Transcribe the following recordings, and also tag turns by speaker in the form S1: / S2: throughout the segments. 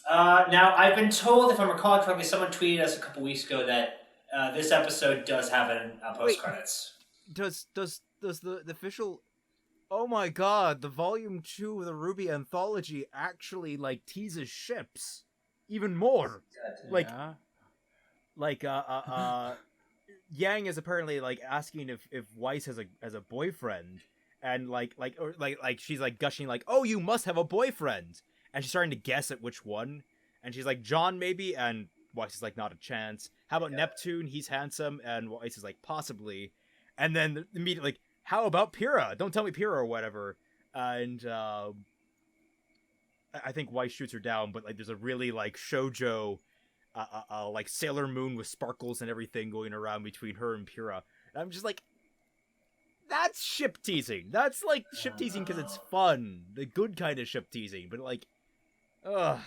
S1: Now, I've been told, if I'm recalling correctly, someone tweeted us a couple weeks ago that this episode does have a post-credits.
S2: Does the official... Oh my god, the Volume 2 of the RWBY anthology actually, like, teases ships. Even more. Like, Yang is apparently, like, asking if Weiss has a boyfriend. And, like she's, like, gushing, like, oh, you must have a boyfriend. And she's starting to guess at which one. And she's like, John, maybe? And Weiss is like, not a chance. How about Neptune? He's handsome. And Weiss is like, possibly. And then immediately, like, how about Pyrrha? Don't tell me Pyrrha or whatever. And I think Weiss shoots her down. But, like, there's a really, like, shoujo, like, Sailor Moon with sparkles and everything going around between her and Pyrrha. And I'm just like, that's ship teasing. That's, like, ship teasing because it's fun. The good kind of ship teasing. But, like, ugh.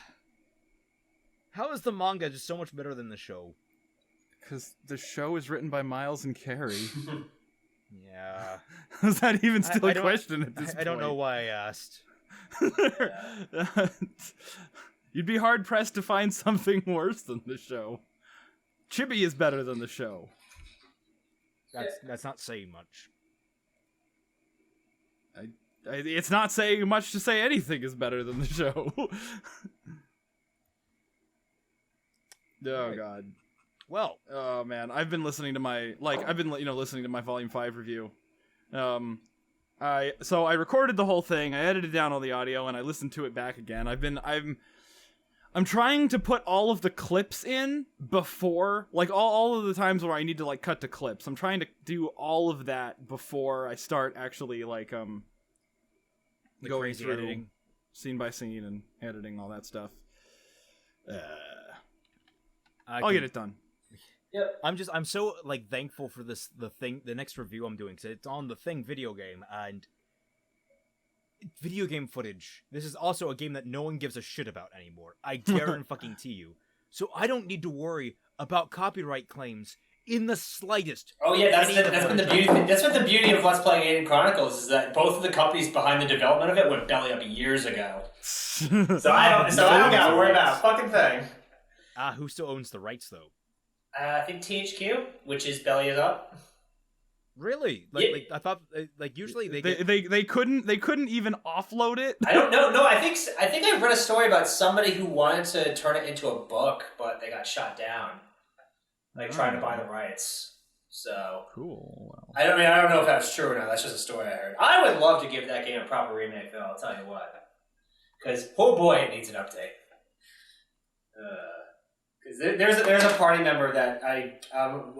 S2: How is the manga just so much better than the show?
S3: Because the show is written by Miles and Carey.
S2: Yeah.
S3: Is that even still a question at this point?
S2: I don't know why I asked.
S3: You'd be hard-pressed to find something worse than the show. Chibi is better than the show.
S2: That's not saying much.
S3: It's not saying much to say anything is better than the show. Oh god.
S2: Well,
S3: oh man, I've been listening to my listening to my Volume 5 review. I recorded the whole thing, I edited down all the audio, and I listened to it back again. I'm trying to put all of the clips in before, like, all of the times where I need to, like, cut to clips. I'm trying to do all of that before I start actually, like, going through editing, scene by scene, and editing all that stuff. I'll get it done.
S1: Yep.
S2: I'm so, like, thankful for the next review I'm doing, because it's on the Thing video game, and video game footage. This is also a game that no one gives a shit about anymore. I guarantee you. So I don't need to worry about copyright claims in the slightest.
S1: Oh yeah, that's been the beauty. That's what the beauty of Let's Play Alien Chronicles is, that both of the companies behind the development of it went belly up years ago. So I don't gotta worry about a fucking thing.
S2: Who still owns the rights though?
S1: I think THQ, which is belly up.
S2: Really? Like I thought. Like usually they
S3: couldn't even offload it.
S1: I don't know. No, I think I read a story about somebody who wanted to turn it into a book, but they got shot down. Like trying to buy the rights. So
S3: cool. Wow.
S1: I don't know if that's true or not. That's just a story I heard. I would love to give that game a proper remake, though. I'll tell you what, because oh boy, it needs an update. Because there's a party member that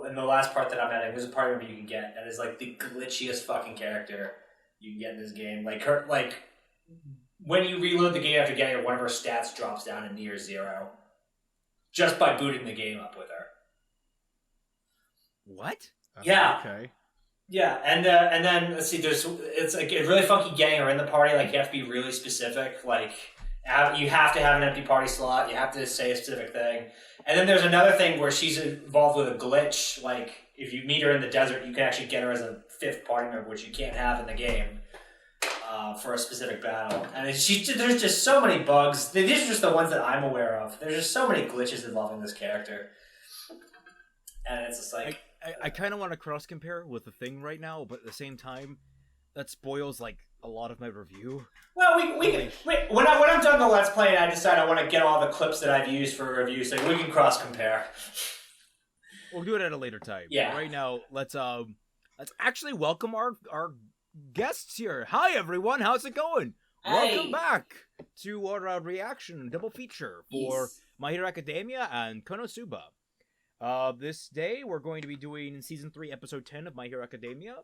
S1: in the last part that I'm adding, there's a party member you can get that is like the glitchiest fucking character you can get in this game. Like her, like when you reload the game after getting her, one of her stats drops down to near zero, just by booting the game up with her.
S2: What?
S1: Yeah.
S3: Okay.
S1: Yeah, and then let's see. It's like really funky getting her in the party. Like you have to be really specific. Like you have to have an empty party slot. You have to say a specific thing. And then there's another thing where she's involved with a glitch. Like if you meet her in the desert, you can actually get her as a fifth party member, which you can't have in the game for a specific battle. And there's just so many bugs. These are just the ones that I'm aware of. There's just so many glitches involving this character, and it's just like.
S2: I kind of want to cross-compare with the Thing right now, but at the same time, that spoils, like, a lot of my review.
S1: Well, when I'm done the Let's Play and I decide I want to get all the clips that I've used for a review, so we can cross-compare.
S2: We'll do it at a later time.
S1: Yeah.
S2: But right now, let's actually welcome our guests here. Hi, everyone. How's it going?
S1: Hey.
S2: Welcome back to our reaction double feature for My Hero Academia and KonoSuba. This day, we're going to be doing Season 3, Episode 10 of My Hero Academia,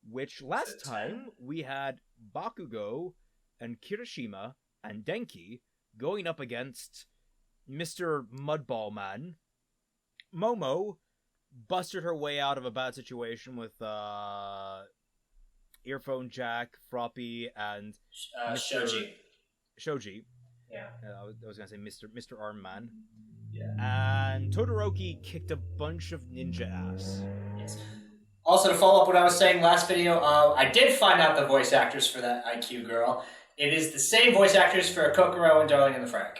S2: which last time we had Bakugo and Kirishima and Denki going up against Mr. Mudball Man. Momo busted her way out of a bad situation with Earphone Jack, Froppy, and Shoji.
S1: Yeah.
S2: I was going to say Mr. Arm Man.
S1: Yeah.
S2: And Todoroki kicked a bunch of ninja ass.
S1: Yes. Also, to follow up what I was saying last video, I did find out the voice actors for that IQ girl. It is the same voice actors for Kokoro and Darling in the Franxx.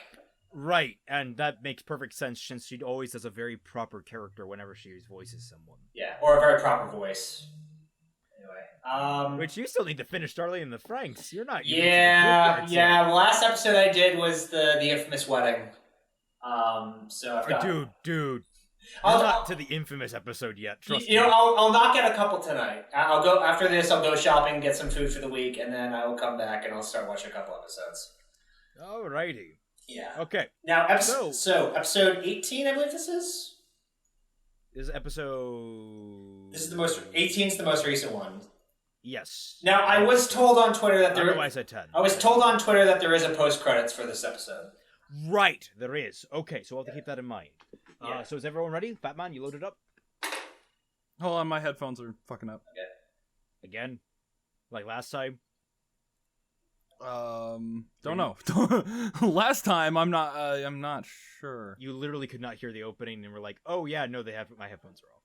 S2: Right, and that makes perfect sense since she always does a very proper character whenever she voices someone.
S1: Yeah, or a very proper voice. Anyway,
S2: Which you still need to finish Darlene and the Franks. You're not.
S1: Yeah. The last episode I did was the infamous wedding. So I've got.
S2: Dude.
S1: I'll
S2: not to the infamous episode yet. Trust me.
S1: I'll knock out a couple tonight. I'll go after this. I'll go shopping, get some food for the week, and then I will come back and I'll start watching a couple episodes.
S2: Alrighty.
S1: Yeah.
S2: Okay.
S1: Now, episode 18, I believe this is.
S2: This is episode.
S1: This is the most. 18 is the most recent one.
S2: Yes.
S1: Now, I was told on Twitter that there.
S2: I said 10.
S1: I was told on Twitter that there is a post credits for this episode.
S2: Right, there is. Okay, so we'll have to keep that in mind.
S1: Yeah.
S2: So is everyone ready? Fatman, you loaded up?
S3: Hold on, my headphones are fucking up.
S1: Okay.
S2: Again? Like last time?
S3: Don't know. Last time, I'm not sure.
S2: You literally could not hear the opening and were like, oh yeah, no, my headphones are off.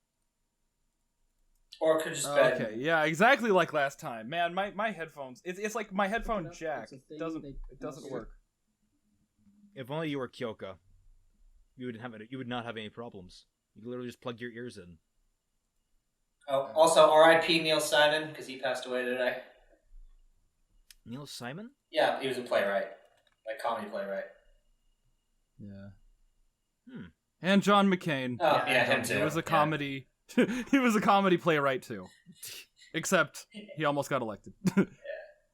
S1: Or it could just been.
S3: Okay, yeah, exactly like last time. Man, my headphones, it's like my headphone jack. It doesn't work.
S2: If only you were Kyoka, you would not have any problems. You could literally just plug your ears in.
S1: Oh, also R.I.P. Neil Simon because he passed away today.
S2: Neil Simon?
S1: Yeah, he was a playwright, like comedy playwright.
S3: Yeah. And John McCain.
S1: Oh yeah, him too.
S3: He was a comedy. He was a comedy playwright too. Except he almost got elected.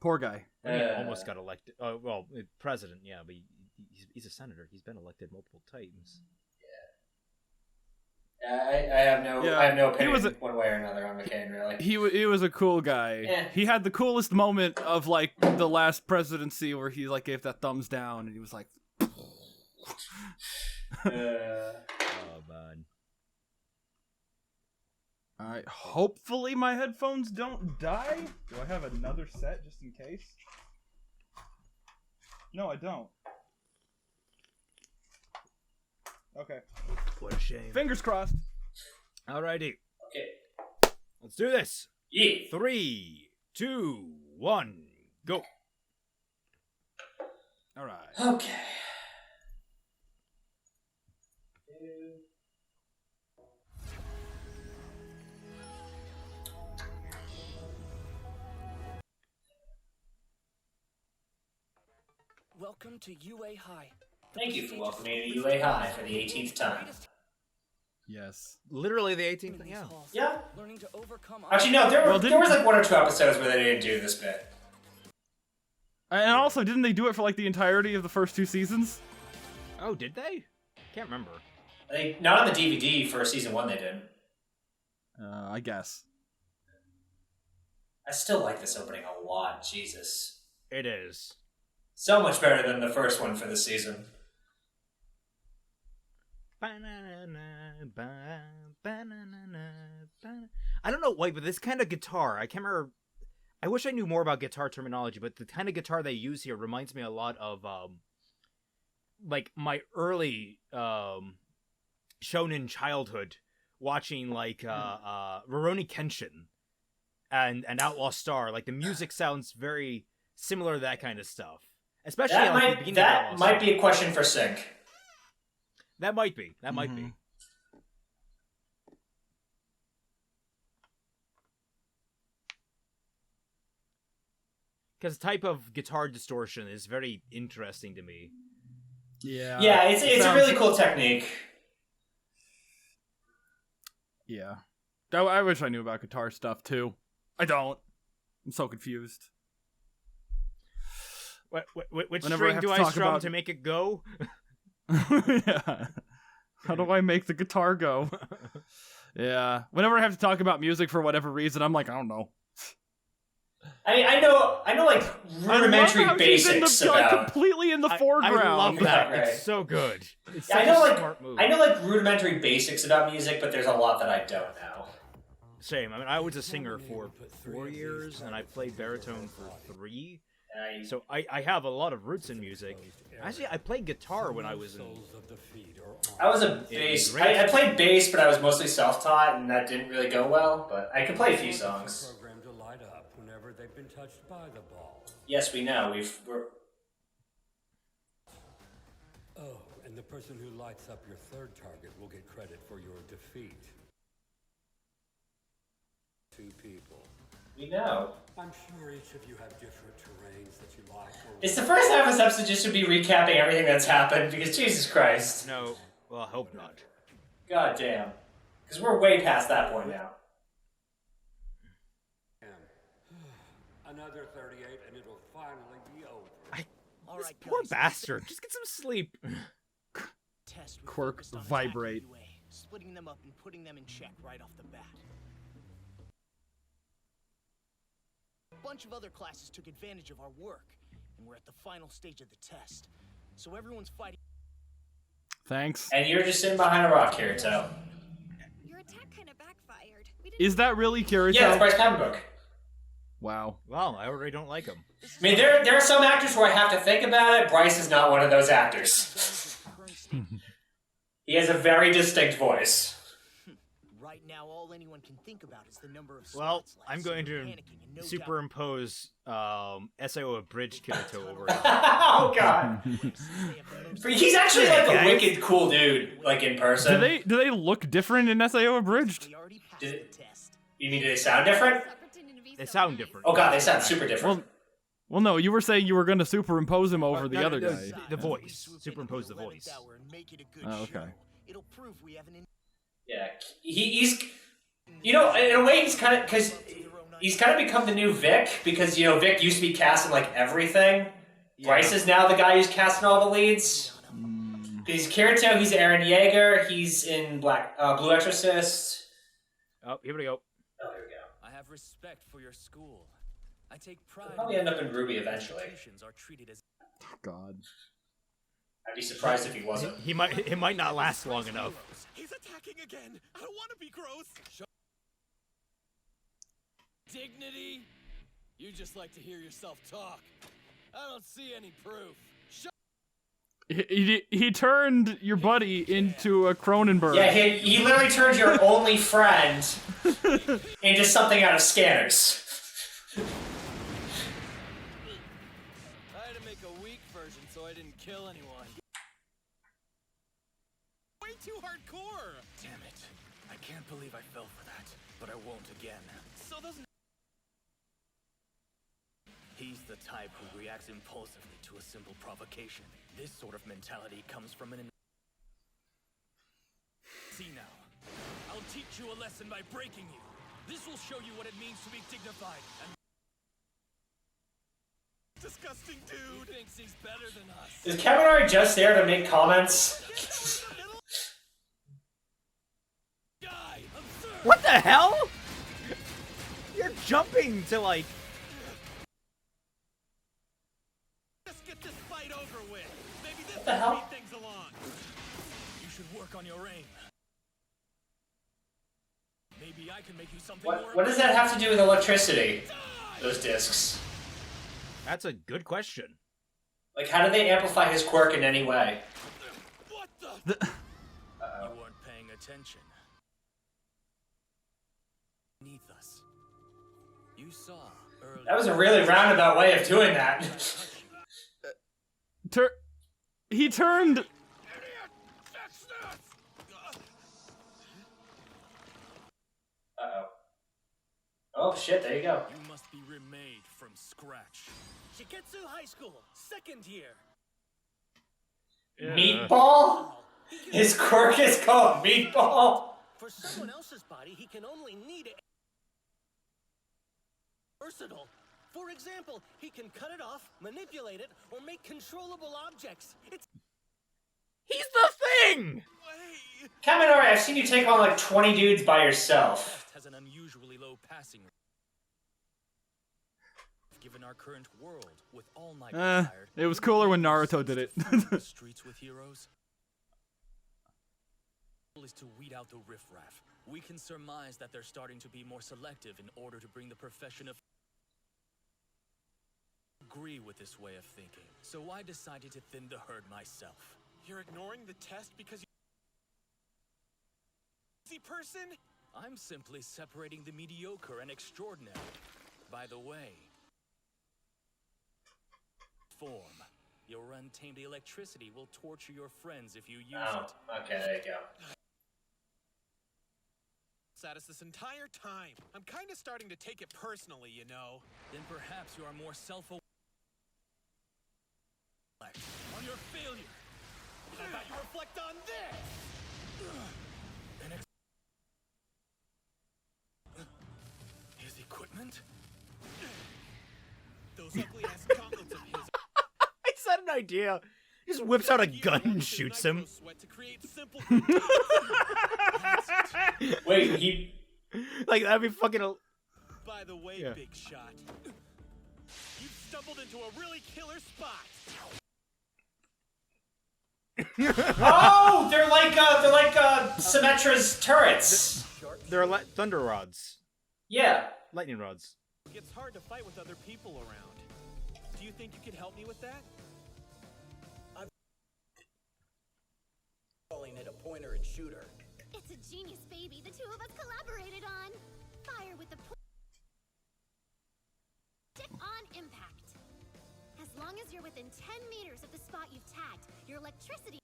S3: Poor guy.
S2: He almost got elected. Well, president, yeah, but he's a senator. He's been elected multiple times.
S1: I have no opinion one way or another on McCain, really.
S3: He was a cool guy.
S1: Yeah.
S3: He had the coolest moment of like the last presidency where he like gave that thumbs down and he was like
S2: Oh man.
S3: Alright, hopefully my headphones don't die. Do I have another set just in case? No, I don't. Okay.
S2: What a shame.
S3: Fingers crossed.
S2: Alrighty.
S1: Okay.
S2: Let's do this.
S1: Yeah.
S2: 3, 2, 1, go.
S3: Alright.
S1: Okay.
S4: Welcome to UA High.
S1: Thank you for welcoming me to UA High for the 18th time.
S3: Yes.
S2: Literally the 18th. Yeah.
S1: Yeah.
S4: Learning to overcome
S1: Actually, no. There was like 1 or 2 episodes where they didn't do this bit.
S3: And also, didn't they do it for like the entirety of the first 2 seasons?
S2: Oh, did they? Can't remember.
S1: Not on the DVD for season 1. They didn't.
S3: I guess.
S1: I still like this opening a lot. Jesus.
S2: It is.
S1: So much better than the first one for the season.
S2: I don't know why, but this kind of guitar, I can't remember. I wish I knew more about guitar terminology, but the kind of guitar they use here reminds me a lot of like my early shonen childhood, watching like Rurouni Kenshin and Outlaw Star. Like the music sounds very similar to that kind of stuff. Especially
S1: that
S2: like,
S1: might,
S2: the beginning
S1: that
S2: of
S1: might be a question for Sync.
S2: That might be. That might be. Because the type of guitar distortion is very interesting to me.
S3: Yeah.
S1: Yeah, it's a really cool technique.
S3: Yeah. I wish I knew about guitar stuff too. I don't. I'm so confused.
S2: Which
S3: Whenever
S2: string do I strum to make it go?
S3: Yeah. How do I make the guitar go? Yeah. Whenever I have to talk about music for whatever reason, I'm like, I don't know.
S1: I know like rudimentary basics
S3: like, completely in the foreground.
S2: I love that.
S1: Right.
S2: It's so good. It's
S1: Yeah,
S2: such a smart move.
S1: I know like rudimentary basics about music, but there's a lot that I don't know.
S2: Same. I mean, I was a singer for 4 years, and I played baritone for 3. So I have a lot of roots in music. Actually, I played guitar when I was in...
S1: I was a bass... I played bass, but I was mostly self-taught, and that didn't really go well, but I could play a few songs. Yes, we know. We're...
S4: Oh,
S5: And the person who lights up your third target will get credit for your defeat. 2 people.
S1: We know.
S5: I'm sure each of you have different terrains that you like.
S1: It's the first half of this episode just to be recapping everything that's happened, because Jesus Christ.
S2: No, well, I hope not.
S1: God damn. Because we're way past that point now.
S5: Another 38 and it'll finally be over.
S2: This poor bastard. Just get some sleep.
S6: Test we
S3: Quirk
S6: focused on
S3: vibrate.
S6: attacking UA, splitting them up and putting them in check right off the bat. A bunch of other classes took advantage of our work, and we're at the final stage of the test. So everyone's fighting.
S3: Thanks.
S1: And you're just sitting behind a rock, Kirito.
S7: Your attack kind of backfired. We didn't
S3: Is that really Kirito?
S1: Yeah, it's Bryce comic book.
S3: Wow.
S2: Well, I already don't like him.
S1: I mean, there are some actors where I have to think about it. Bryce is not one of those actors. He has a very distinct voice.
S6: Right now, all anyone can think about is the number of
S2: Well,
S6: slots left,
S2: I'm
S6: so
S2: going
S6: we're
S2: to
S6: panicking and no doubt-
S2: superimpose SIO abridged Kirito over it.
S1: Oh god. He's actually like a
S2: Guys.
S1: wicked cool dude, like in person.
S3: Do they look different in SAO abridged?
S6: We already passed
S1: Did
S6: the
S1: it-
S6: test.
S1: You mean, do they sound different?
S2: They sound different.
S1: Oh god, they sound super different.
S3: Well, no. You were saying you were going to superimpose him over the other guy.
S2: The voice. Superimpose the voice.
S3: Oh, okay.
S6: It'll prove we have an
S1: Yeah, he's, you know, in a way he's kind of, because he's kind of become the new Vic, because, you know, Vic used to be casting like everything.
S2: Yeah.
S1: Bryce is now the guy who's casting all the leads. He's Kirito, he's Aaron Yeager, he's in Blue Exorcist.
S2: Oh, here we go.
S1: Oh, here we go.
S4: I have respect for your school. I take pride.
S1: He'll probably end up in RWBY eventually.
S4: Are treated as
S3: God.
S1: I'd be surprised if he wasn't.
S2: It might not last long enough.
S8: He's attacking again! I don't want to be gross!
S4: dignity. You just like to hear yourself talk. I don't see any proof.
S3: He turned your buddy into a Cronenberg.
S1: Yeah, he literally turned your only friend into something out of Scanners.
S4: I had to make a weak version so I didn't kill anyone.
S8: Way too hardcore!
S4: Damn it. I can't believe I fell for that, but I won't again.
S8: So those...
S4: He's the type who reacts impulsively to a simple provocation. This sort of mentality comes from an... See now. I'll teach you a lesson by breaking you. This will show you what it means to be dignified and...
S8: Disgusting dude!
S4: He thinks he's better than us.
S1: Is Kaminari just there to make comments?
S4: Guy, absurd!
S2: What the hell? You're jumping to like...
S8: Let's get this fight over with! Maybe this
S1: the hell?
S8: will speed things along!
S4: You should work on your aim. Maybe I can make you something more...
S1: What does that have to do with electricity? Those discs.
S2: That's a good question.
S1: Like, how do they amplify his quirk in any way?
S8: What the...
S4: You weren't paying attention. Beneath us. You saw earlier...
S1: That was a really roundabout way of doing that.
S3: He turned...
S8: Idiot! Fix this!
S1: Uh-oh. Oh, shit, there you go.
S4: You must be remade from scratch.
S6: Shiketsu High School, second year.
S1: Meatball? His quirk is called Meatball?
S6: For someone else's body, he can only need it. Versatile. For example, he can cut it off, manipulate it, or make controllable objects. It's
S2: He's the thing!
S8: Wait!
S1: Kaminari, I've seen you take on like 20 dudes by yourself.
S4: Has an unusually low passing rate. Given our current world, with all might required,
S3: it was cooler when Naruto did it.
S4: the streets with heroes is to weed out the riffraff. We can surmise that they're starting to be more selective in order to bring the profession of... Agree with this way of thinking, so I decided to thin the herd myself.
S8: You're ignoring the test because you... Easy person?
S4: I'm simply separating the mediocre and extraordinary. By the way, form. Your untamed electricity will torture your friends if you use
S1: Oh,
S4: it.
S1: okay, there you go.
S8: At us this entire time. I'm kind of starting to take it personally, you know.
S4: Then perhaps you are more self-aware on your failure.
S8: How about you reflect on this?
S4: His equipment?
S8: Those ugly-ass gauntlets of his.
S2: Is that an idea? He just whips out a gun and shoots him.
S8: Sweat to create simple.
S1: Wait, he...
S2: Like, that'd be fucking...
S8: By the way,
S2: Yeah.
S8: Big Shot, you've stumbled into a really killer spot.
S1: Oh, they're like Symmetra's turrets.
S2: They're thunder rods.
S1: Yeah.
S2: Lightning rods.
S8: It's hard to fight with other people around. Do you think you could help me with that?
S9: I'm calling it a pointer and shooter.
S7: It's a genius baby the two of us collaborated on. Fire with the on impact. As long as you're within 10 meters of the spot you've tagged, your electricity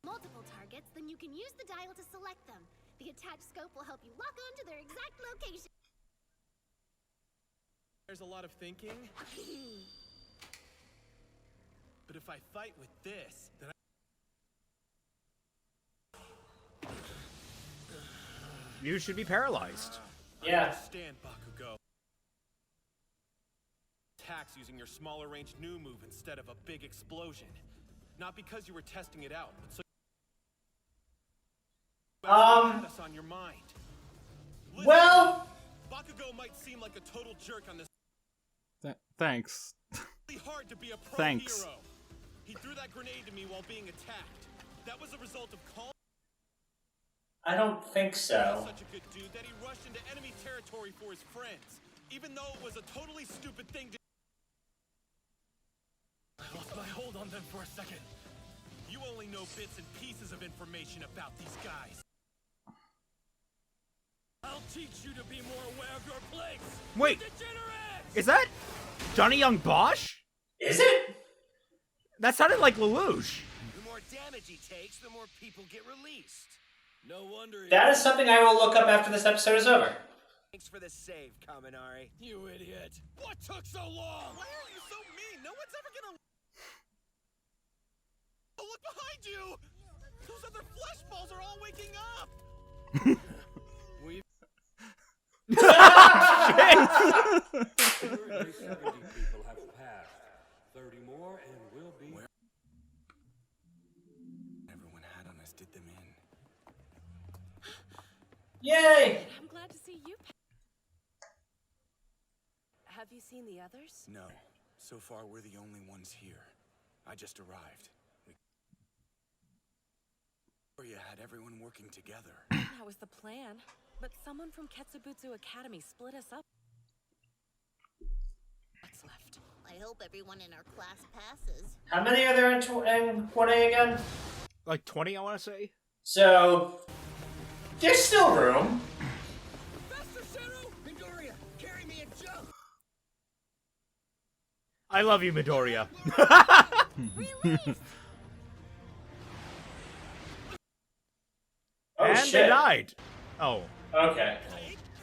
S7: multiple targets, then you can use the dial to select them. The attached scope will help you lock on to their exact location.
S8: There's a lot of thinking. But if I fight with this, then
S2: You should be paralyzed.
S1: Yeah.
S8: understand, Bakugo. Attacks using your smaller range new move instead of a big explosion. Not because you were testing it out, but so that's on your mind. Listen,
S1: Well...
S8: Bakugo might seem like a total jerk on this.
S3: Thanks.
S8: Really hard to be a pro
S3: Thanks.
S8: hero. He threw that grenade to me while being attacked. That was a result of calm.
S1: I don't think so.
S8: Such a good dude that he rushed into enemy territory for his friends, even though it was a totally stupid thing to.
S4: I lost my hold on them for a second.
S8: You only know bits and pieces of information about these guys.
S4: I'll teach you to be more aware of your place.
S2: Wait,
S4: Degenerates!
S2: is that Johnny Young Bosch?
S1: Is it?
S2: That sounded like Lelouch.
S9: The more damage he takes, the more people get released.
S4: No wonder.
S1: That is something I will look up after this episode is over.
S9: Thanks for the save, Kaminari.
S4: You idiot.
S8: What took so long? Why are you so mean? No one's ever gonna. Oh, look behind you! Those other flesh balls are all waking up.
S4: We've
S5: 70 people have passed. 30 more and we'll be...
S4: everyone had on us did them in.
S1: Yay!
S10: I'm glad to see you. Have you seen the others?
S4: No. So far we're the only ones here. I just arrived. You had everyone working together.
S10: That was the plan. But someone from Ketsubutsu Academy split us up. What's left?
S7: I hope everyone in our class passes.
S1: How many are there in 1A again?
S2: Like 20, I want to say.
S1: So... there's still room.
S9: Faster, Seru! Midoriya, carry me and jump!
S2: I love you, Midoriya.
S7: Release!
S1: Oh,
S2: And
S1: shit.
S2: they died. Oh.
S1: Okay.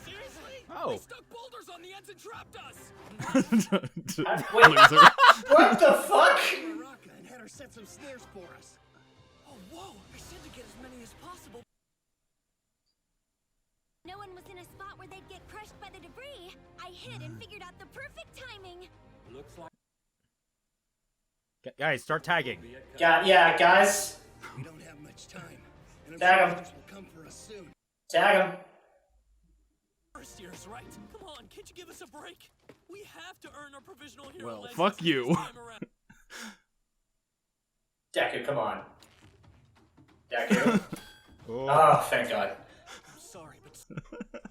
S8: Seriously?
S2: Oh.
S4: They stuck boulders on the ends and trapped us.
S1: Wait,
S3: Loser.
S1: what the fuck?
S6: Baraka and had her set some snares for us.
S4: Oh, whoa. I said to get as many as possible.
S7: No one was in a spot where they'd get crushed by the debris. I hid and figured out the perfect timing.
S5: Looks like
S2: Guys, start tagging.
S1: Yeah, guys.
S6: We don't have much time. And I'm
S1: Tag
S6: sure
S1: 'em.
S6: others will come for us soon.
S1: Tag him.
S4: First year's right. Come on, can't you give us a break? We have to earn our provisional hero
S3: Well,
S4: license
S3: fuck
S4: this
S3: you.
S4: time around.
S1: Deku, come on. Deku.
S2: Oh,
S1: Oh, thank God.
S4: I'm sorry, but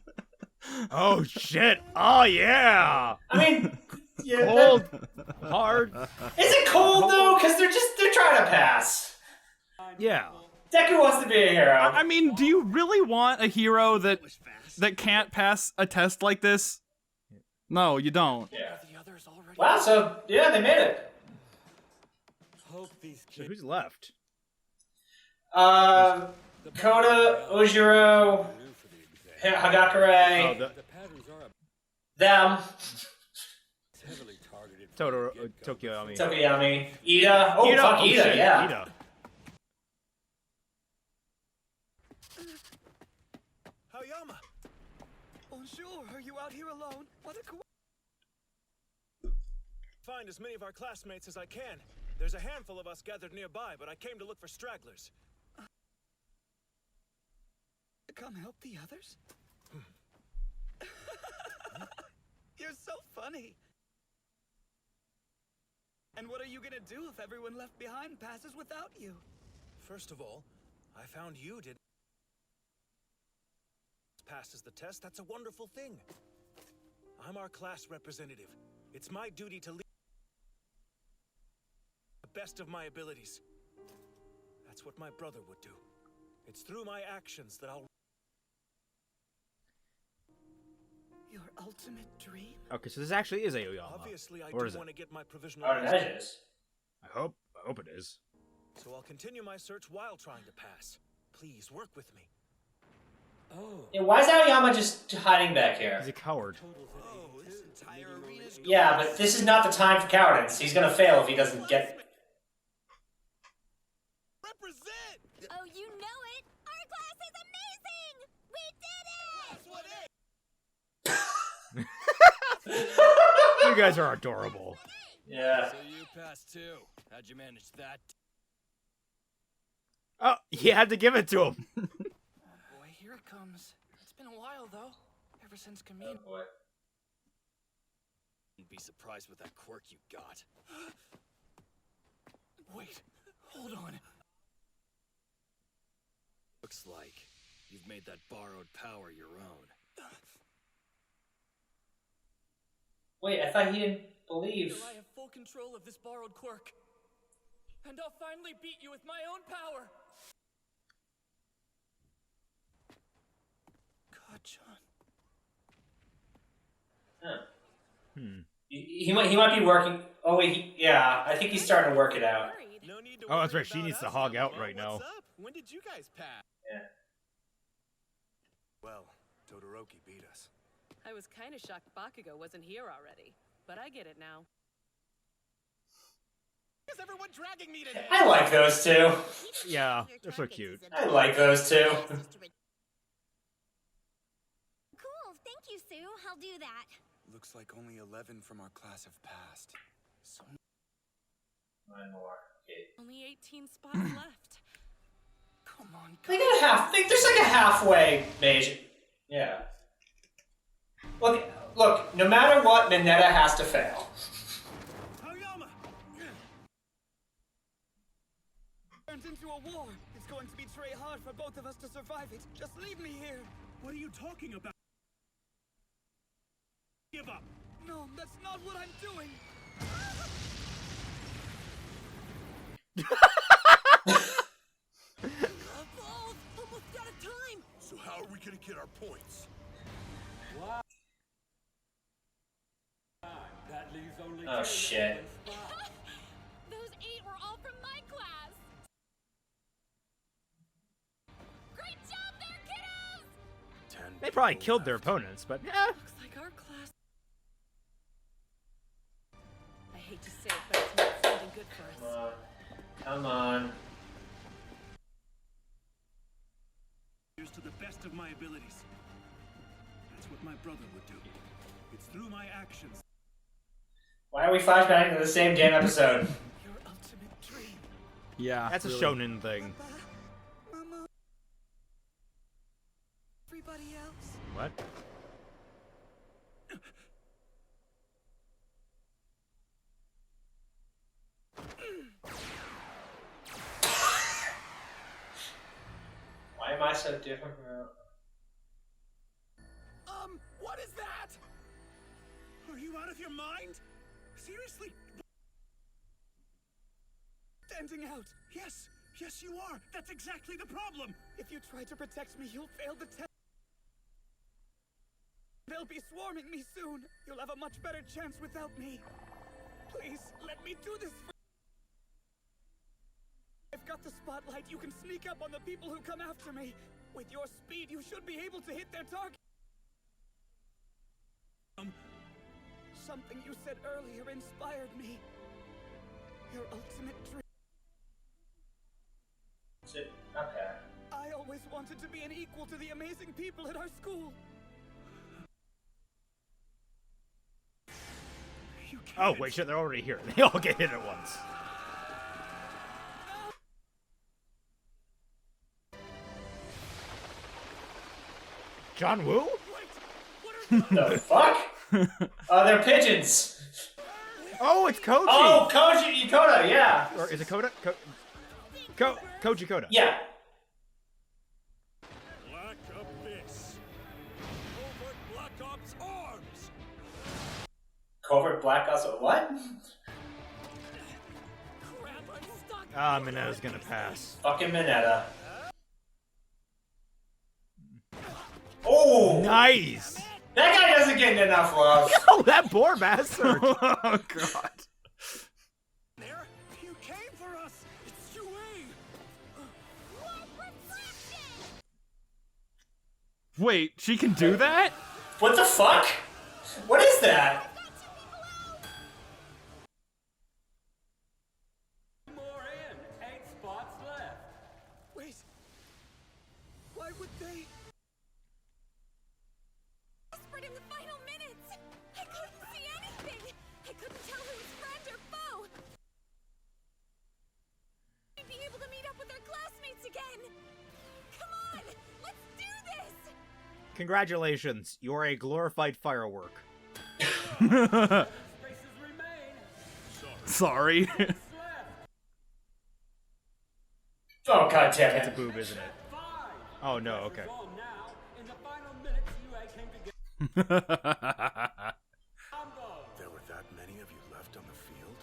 S2: oh shit. Oh, yeah.
S1: I mean, yeah,
S2: Cold. Hard.
S1: Is it cold though? Because they're trying to pass.
S2: Yeah.
S1: Deku wants to be a hero.
S3: I mean, do you really want a hero that
S6: Was fast.
S3: can't pass a test like this? No, you don't.
S1: Yeah.
S4: the other
S6: others already.
S1: Wow, so yeah, they made it.
S5: Hope these
S2: So
S5: kids
S2: who's left?
S1: Kona, Ojiro,
S5: are new for the exam.
S1: Hagakure,
S2: Oh, the
S5: The patterns are
S1: them,
S5: heavily targeted. from
S2: Totoro,
S5: the get-go,
S2: Tokyo.
S5: but
S1: Tokoyami, Ida. Oh, fuck
S2: oh,
S1: Ida,
S2: shit,
S1: yeah.
S2: Ida.
S6: Hayama! Bonjour, are you out here alone? What a Find as many of our classmates as I can. There's a handful of us gathered nearby, but I came to look for stragglers. Come help the others? You're so funny. And what are you gonna do if everyone left behind passes without you? First of all, I found you did. Passes the test, that's a wonderful thing. I'm our class representative. It's my duty to lead the best of my abilities. That's what my brother would do. It's through my actions that I'll... Your ultimate dream?
S2: Okay, so this actually is Aoyama.
S6: Obviously, I
S2: Or
S6: do
S2: is it?
S6: want to get my provisional
S1: Oh, that is.
S2: I hope it is.
S6: So I'll continue my search while trying to pass. Please work with me.
S5: Oh,
S1: Yeah, why is Aoyama just hiding back here?
S2: He's a coward.
S6: Oh, this entire arena's...
S1: Yeah, but this is not the time for cowardice. He's gonna fail if he doesn't get...
S6: Represent!
S7: Oh, you know it! Our class is amazing! We did it!
S2: You guys are adorable.
S1: Yeah.
S4: So you passed too. How'd you manage that?
S2: Oh, he had to give it to him.
S6: Boy, here it comes. It's been a while, though. Ever since Camille...
S1: boy.
S4: You'd be surprised with that quirk you got.
S6: Wait, hold on.
S4: Looks like you've made that borrowed power your own.
S1: Wait, I thought he didn't believe...
S4: I have full control of this borrowed quirk. And I'll finally beat you with my own power.
S6: God, John.
S1: Huh.
S2: Hmm.
S1: He might be working... Oh, wait, yeah, I think he's starting to work it out.
S6: No need to
S2: Oh, that's
S6: worry
S2: right, she
S6: about
S2: needs to
S6: us,
S2: hog out
S6: Yamaha.
S2: right now.
S6: What's up? When did you guys pass?
S1: Yeah.
S6: Well, Todoroki beat us.
S10: I was kind of shocked Bakugo wasn't here already, but I get it now.
S6: Is everyone dragging me today?
S1: I like those two.
S2: Yeah, they're so cute.
S1: I like those two.
S7: Cool, thank you, Sue. I'll do that.
S11: Looks like only 11 from our class have passed.
S6: So
S1: 9 more. Okay.
S10: Only 18 spots left.
S6: come on,
S1: They got a half... There's like a halfway measure. Yeah. Look, no matter what, Mineta has to fail.
S6: Hayama! Turns into a war. It's going to be very hard for both of us to survive it. Just leave me here. What are you talking about? Give up. No, that's not what I'm doing.
S9: Balls! Almost out of time!
S8: So how are we gonna get our points?
S5: That leaves only
S1: Oh,
S5: 2
S1: shit.
S5: open spots.
S7: Those 8 were all from my class. Great job there, kiddos!
S2: They probably killed their opponents, but yeah.
S10: Looks like our class. I hate to say it, but it's not sounding good for us.
S1: Come on. Come on.
S6: Here's to the best of my abilities. That's what my brother would do. It's through my actions.
S1: Why are we flashbacking to the same damn episode?
S6: Your ultimate dream.
S3: Yeah,
S2: That's a
S3: really.
S2: shonen thing.
S6: Mama. Everybody else.
S2: What?
S1: Why am I so different from...
S6: What is that? Are you out of your mind? Seriously? Standing out. Yes, you are. That's exactly the problem. If you try to protect me, you'll fail the test. They'll
S9: will be swarming me soon. You'll have a much better chance without me. Please, let me do this for... I've got the spotlight. You can sneak up on the people who come after me. With your speed, you should be able to hit their target. Something you said earlier inspired me. Your ultimate dream.
S1: Okay.
S9: I always wanted to be an equal to the amazing people at our school.
S2: Oh, wait, shit, they're already here. They all get hit at once. John Woo?
S1: The fuck? They're pigeons.
S2: Oh, it's Koji!
S1: Oh, Koji Koda, yeah.
S2: Or is it Koda? Koji Koda.
S1: Yeah.
S8: Black Abyss. Covert Black Ops arms.
S1: Covert Black Ops. What?
S2: Ah, Minetta's gonna pass.
S1: Fucking Minetta. Oh!
S2: Nice!
S1: That guy doesn't get enough love.
S2: Oh, that boar bastard!
S3: Oh, God.
S9: There, you came for us. It's Yue.
S3: Wait, she can do that?
S1: What the fuck? What is that?
S9: More in. 8 spots left. Wait. Why would they?
S7: Desperate in the final minutes. I couldn't see anything. I couldn't tell who was friend or foe. We'd be able to meet up with our classmates again. Come on, let's do this.
S2: Congratulations, you are a glorified firework.
S3: Sorry.
S1: Oh, god damn
S2: It's a
S1: it.
S2: boob, isn't it? Oh, no, okay.
S8: There were that many of you left on the field?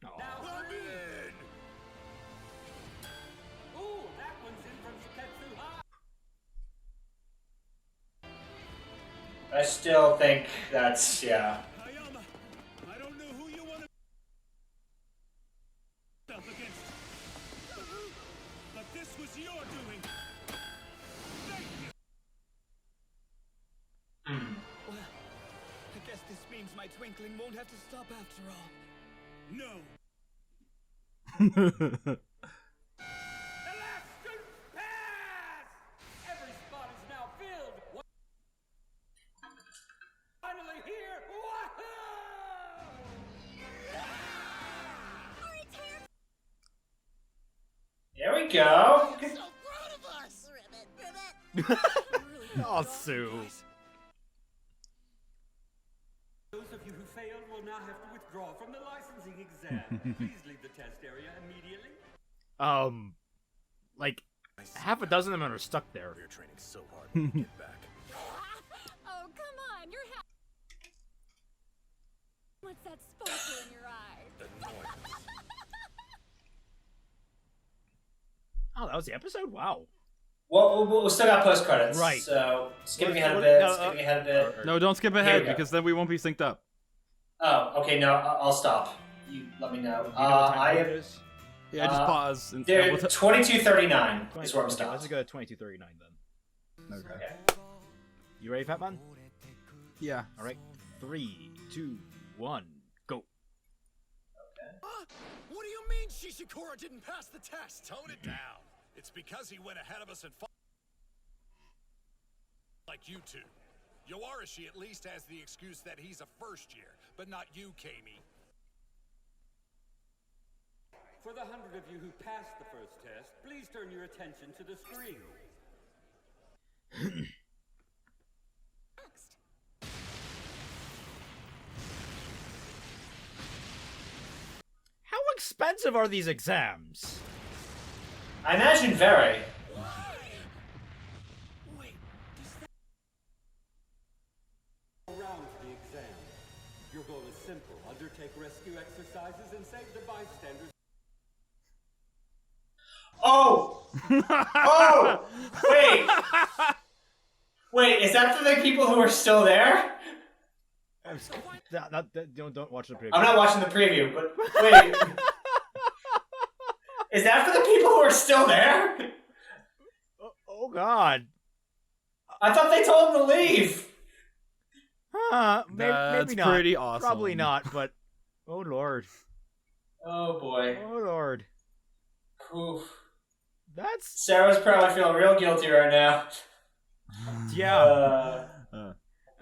S2: Oh.
S8: I'm in!
S9: Ooh, that one's in from Shiketsu High.
S1: I still think that's, yeah.
S8: Hayama, I don't know who you want to up against, but this was your doing. Thank you.
S9: Well, I guess this means my twinkling won't have to stop after all.
S8: No.
S9: Every spot is now filled. Finally here.
S1: There we go.
S6: So proud of us. Ribbit.
S2: Oh, Sue.
S9: Those of you who failed will now have to withdraw from the licensing exam. Please leave the test area immediately.
S2: Like, half a dozen of them are stuck there.
S8: You're training so hard when you get back.
S7: Oh, come on, you're What's that sparkle in your eye?
S2: Oh, that was the episode? Wow.
S1: Well, we still got post credits.
S2: Right.
S1: So, skipping ahead a bit, skipping ahead a bit.
S3: No, don't skip
S1: Here
S3: ahead
S1: we go.
S3: because then we won't be synced up.
S1: Oh, okay, no, I'll stop. You let me know.
S2: You know what time
S1: I
S2: it
S1: have.
S2: is?
S3: Yeah, just pause. And
S1: There,
S3: we'll
S1: 22:39 is where I'm
S2: Okay,
S1: stopped.
S2: let's go to 22:39 then.
S3: okay.
S2: You ready, Fatman?
S3: Yeah.
S2: All right. 3, 2, 1, go.
S8: What do you mean Shishikura didn't pass the test? Tone it down. It's because he went ahead of us and fought like you two. Yoarashi at least has the excuse that he's a first year, but not you, Kami.
S9: For the 100 of you who passed the first test, please turn your attention to the screen.
S7: Next.
S2: How expensive are these exams?
S1: I imagine very.
S9: Around the exam. Your goal is simple. Undertake rescue exercises and save the bystanders.
S1: Oh, Oh! Wait, is that for the people who are still there?
S2: Don't watch the preview.
S1: I'm not watching the preview, but wait. Is that for the people who are still there?
S2: Oh God.
S1: I thought they told them to leave.
S2: Maybe not.
S3: Pretty awesome.
S2: Probably not, but oh Lord.
S1: Oh boy.
S2: Oh Lord.
S1: Oof.
S2: That's
S1: Sarah's probably feeling real guilty right now.
S2: Yeah.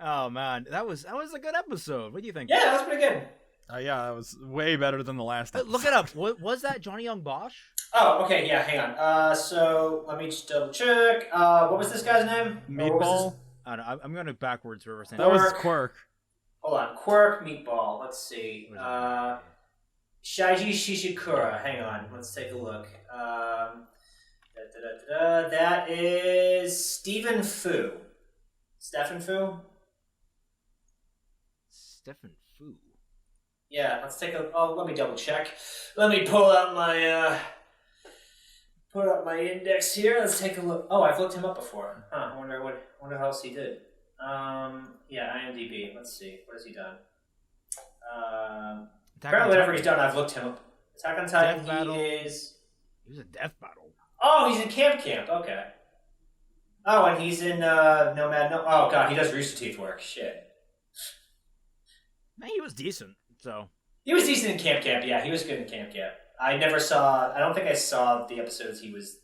S2: Oh man, that was a good episode. What do you think?
S1: Yeah, that was pretty good.
S3: Yeah, that was way better than the last episode.
S2: Look it up. Was that Johnny Young Bosch?
S1: Oh, okay, yeah, hang on. So let me just double check. What was this guy's name?
S3: Meatball?
S2: I don't know, I'm going backwards for
S3: That was Quirk.
S1: Hold on, Quirk, Meatball. Let's see. Shaiji Shishikura. Hang on, let's take a look. That is Stephen Fu. Stephen Fu?
S2: Stephen Fu.
S1: Yeah, let's take a. Oh, let me double check. Let me pull up my index here. Let's take a look. Oh, I've looked him up before. Huh? I wonder what else he did. Yeah, IMDb. Let's see. What has he done? Apparently, whatever he's done, I've looked him up. Attack on Titan. He was
S2: a Death Battle.
S1: Oh, he's in Camp. Okay. Oh, and he's in Nomad. Oh God, he does Rooster Teeth work. Shit.
S2: Man, he was decent. So
S1: he was decent in Camp. Yeah, he was good in Camp. I never saw. I don't think I saw the episodes he was.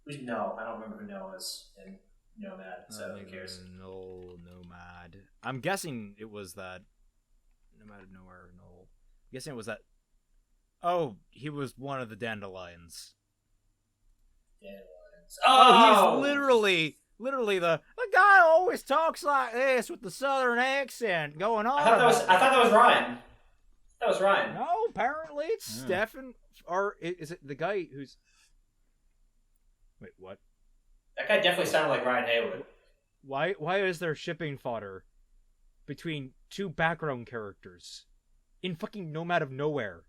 S1: No, I don't remember who Noah was in Nomad. So who cares?
S2: Nomad. I'm guessing it was that. Nomad of Nowhere. No. I'm guessing it was that. Oh, he was one of the Dandelions. Oh, he's literally the guy who always talks like this with the southern accent going on.
S1: I thought that was Ryan. That was Ryan.
S2: No, apparently it's Stefan. Or is it the guy who's? Wait, what?
S1: That guy definitely sounded like Ryan Haywood.
S2: Why is there shipping fodder between two background characters in fucking Nomad of Nowhere?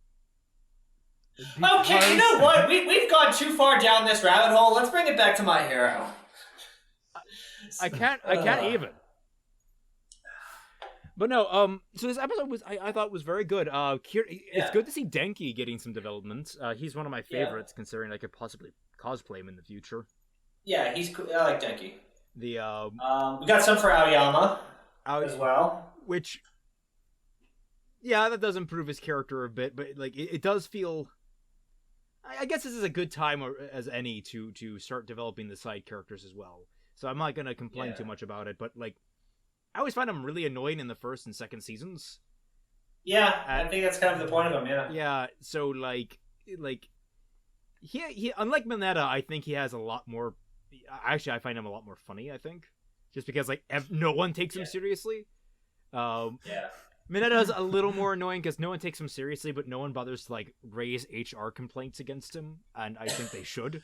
S1: Okay, you know what? We've gone too far down this rabbit hole. Let's bring it back to My Hero.
S2: I can't even. But no, so this episode was I thought was very good. It's good to see Denki getting some development. He's one of my favorites, considering I could possibly cosplay him in the future.
S1: Yeah, he's cool. I like Denki.
S2: We
S1: got some for Aoyama as well.
S2: Which, yeah, that does improve his character a bit, but like it does feel. I guess this is a good time as any to start developing the side characters as well. So I'm not gonna complain too much about it, but like I always find him really annoying in the first and second seasons.
S1: Yeah, I think that's kind of the point of him. Yeah.
S2: Yeah. So like he unlike Mineta, I think he has a lot more. Actually, I find him a lot more funny. I think just because like no one takes him seriously.
S1: Yeah.
S2: Mineta's a little more annoying because no one takes him seriously, but no one bothers to like raise HR complaints against him, and I think they should.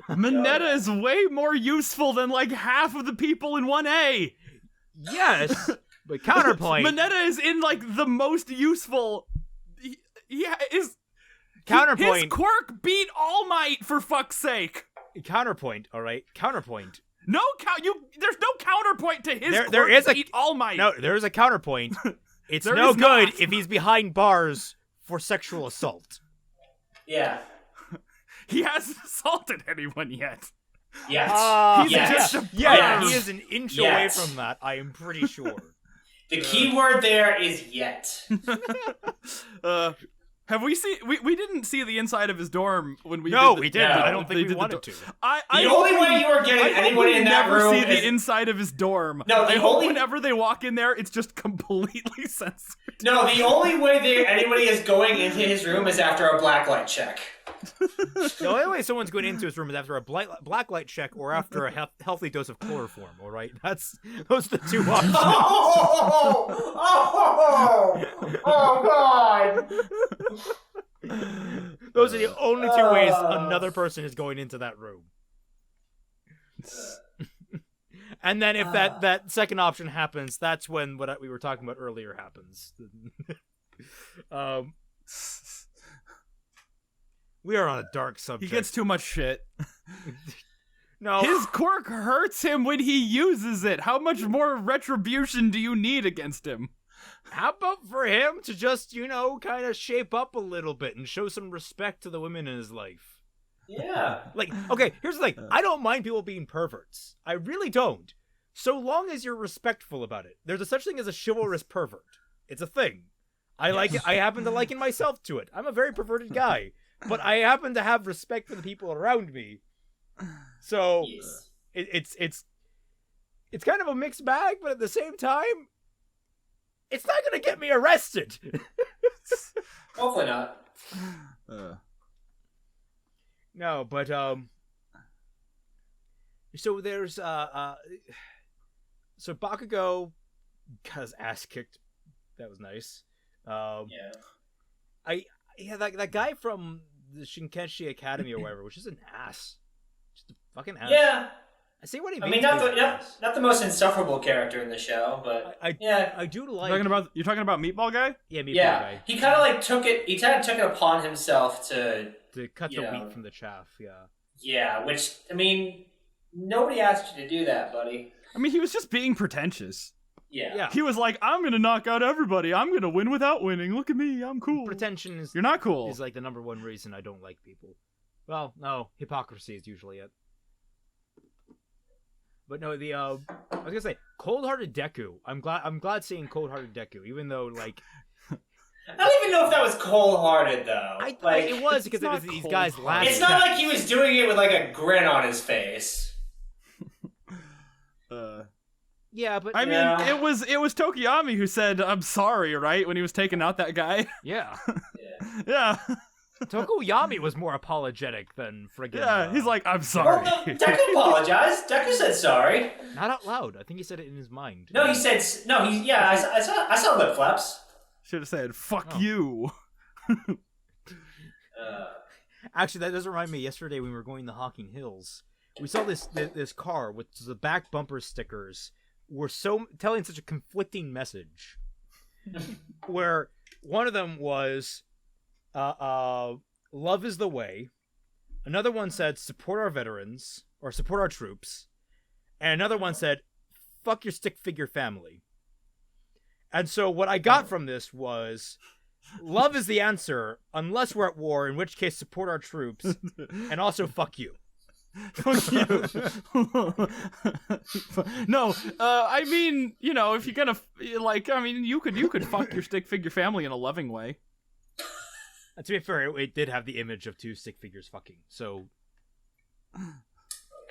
S3: Mineta is way more useful than like half of the people in 1A.
S2: Yes, but counterpoint.
S3: Mineta is in like the most useful.
S2: Counterpoint.
S3: His quirk beat All Might, for fuck's sake.
S2: Counterpoint. All right. Counterpoint.
S3: No there's no counterpoint to his quirk
S2: there is
S3: beat All Might.
S2: No, there is a counterpoint. It's no good if he's behind bars for sexual assault.
S1: Yeah.
S3: He hasn't assaulted anyone yet.
S1: Yes.
S2: He is an inch away from that, I am pretty sure.
S1: The key word there is yet.
S3: Have we seen? We didn't see the inside of his dorm when we.
S2: No,
S3: did
S2: we didn't. I don't think we wanted to.
S1: The only way you are getting anybody in that room
S3: is never see the inside of his dorm.
S1: No,
S3: I hope whenever they walk in there, it's just completely censored.
S1: No, the only way anybody is going into his room is after a blacklight check.
S2: The only way someone's going into his room is after a blacklight check or after a healthy dose of chloroform. All right, those are the two options.
S1: Oh God!
S2: Those are the only two ways another person is going into that room. And then if that second option happens, that's when what we were talking about earlier happens. We are on a dark subject.
S3: He gets too much shit.
S2: No.
S3: His quirk hurts him when he uses it. How much more retribution do you need against him?
S2: How about for him to just, kind of shape up a little bit and show some respect to the women in his life?
S1: Yeah.
S2: Like, okay, here's the thing. I don't mind people being perverts. I really don't. So long as you're respectful about it. There's a such thing as a chivalrous pervert. It's a thing. I like it. I happen to liken myself to it. I'm a very perverted guy. But I happen to have respect for the people around me. So
S1: Yes.
S2: it's kind of a mixed bag, but at the same time, it's not gonna get me arrested.
S1: Hopefully not.
S2: No, but so there's so Bakugo got his ass kicked. That was nice. That guy from the Shinkenshi Academy or whatever, which is an ass. Just a fucking ass.
S1: Yeah.
S2: I see what he
S1: I
S2: means.
S1: mean, not the most insufferable character in the show, but
S2: I do like.
S3: You're talking about Meatball Guy?
S2: Yeah, Meatball Guy.
S1: He kind of like took it upon himself to
S2: cut the wheat from the chaff. Yeah.
S1: Yeah, which I mean, nobody asked you to do that, buddy.
S3: I mean, he was just being pretentious.
S1: Yeah.
S3: He was like, I'm gonna knock out everybody. I'm gonna win without winning. Look at me. I'm cool.
S2: Pretension is.
S3: You're not cool.
S2: Is like the number one reason I don't like people. Well, no, hypocrisy is usually it. But no, I was gonna say cold-hearted Deku. I'm glad seeing cold-hearted Deku, even though like.
S1: I don't even know if that was cold-hearted though.
S2: It was because it was these guys laughing.
S1: It's not like he was doing it with like a grin on his face.
S2: Yeah, but
S3: I mean, it was Tokiyami who said I'm sorry, right, when he was taking out that guy.
S2: Yeah.
S3: Yeah.
S2: Tokoyami was more apologetic than friggin'.
S3: Yeah, he's like, I'm sorry.
S1: Well, Deku apologized. Deku said sorry.
S2: Not out loud. I think he said it in his mind.
S1: No, he said no. I saw lip flaps.
S3: Should have said "fuck you."
S2: Actually, that does remind me. Yesterday, when we were going to Hocking Hills, we saw this car with the back bumper stickers were telling such a conflicting message. Where one of them was, "Love is the way." Another one said, "Support our veterans" or "Support our troops," and another one said, "Fuck your stick figure family." And so what I got from this was, love is the answer, unless we're at war, in which case support our troops, and also fuck you.
S3: Fuck you. No, I mean, if you're gonna, you could fuck your stick figure family in a loving way.
S2: To be fair, it did have the image of two stick figures fucking, so...
S1: Okay,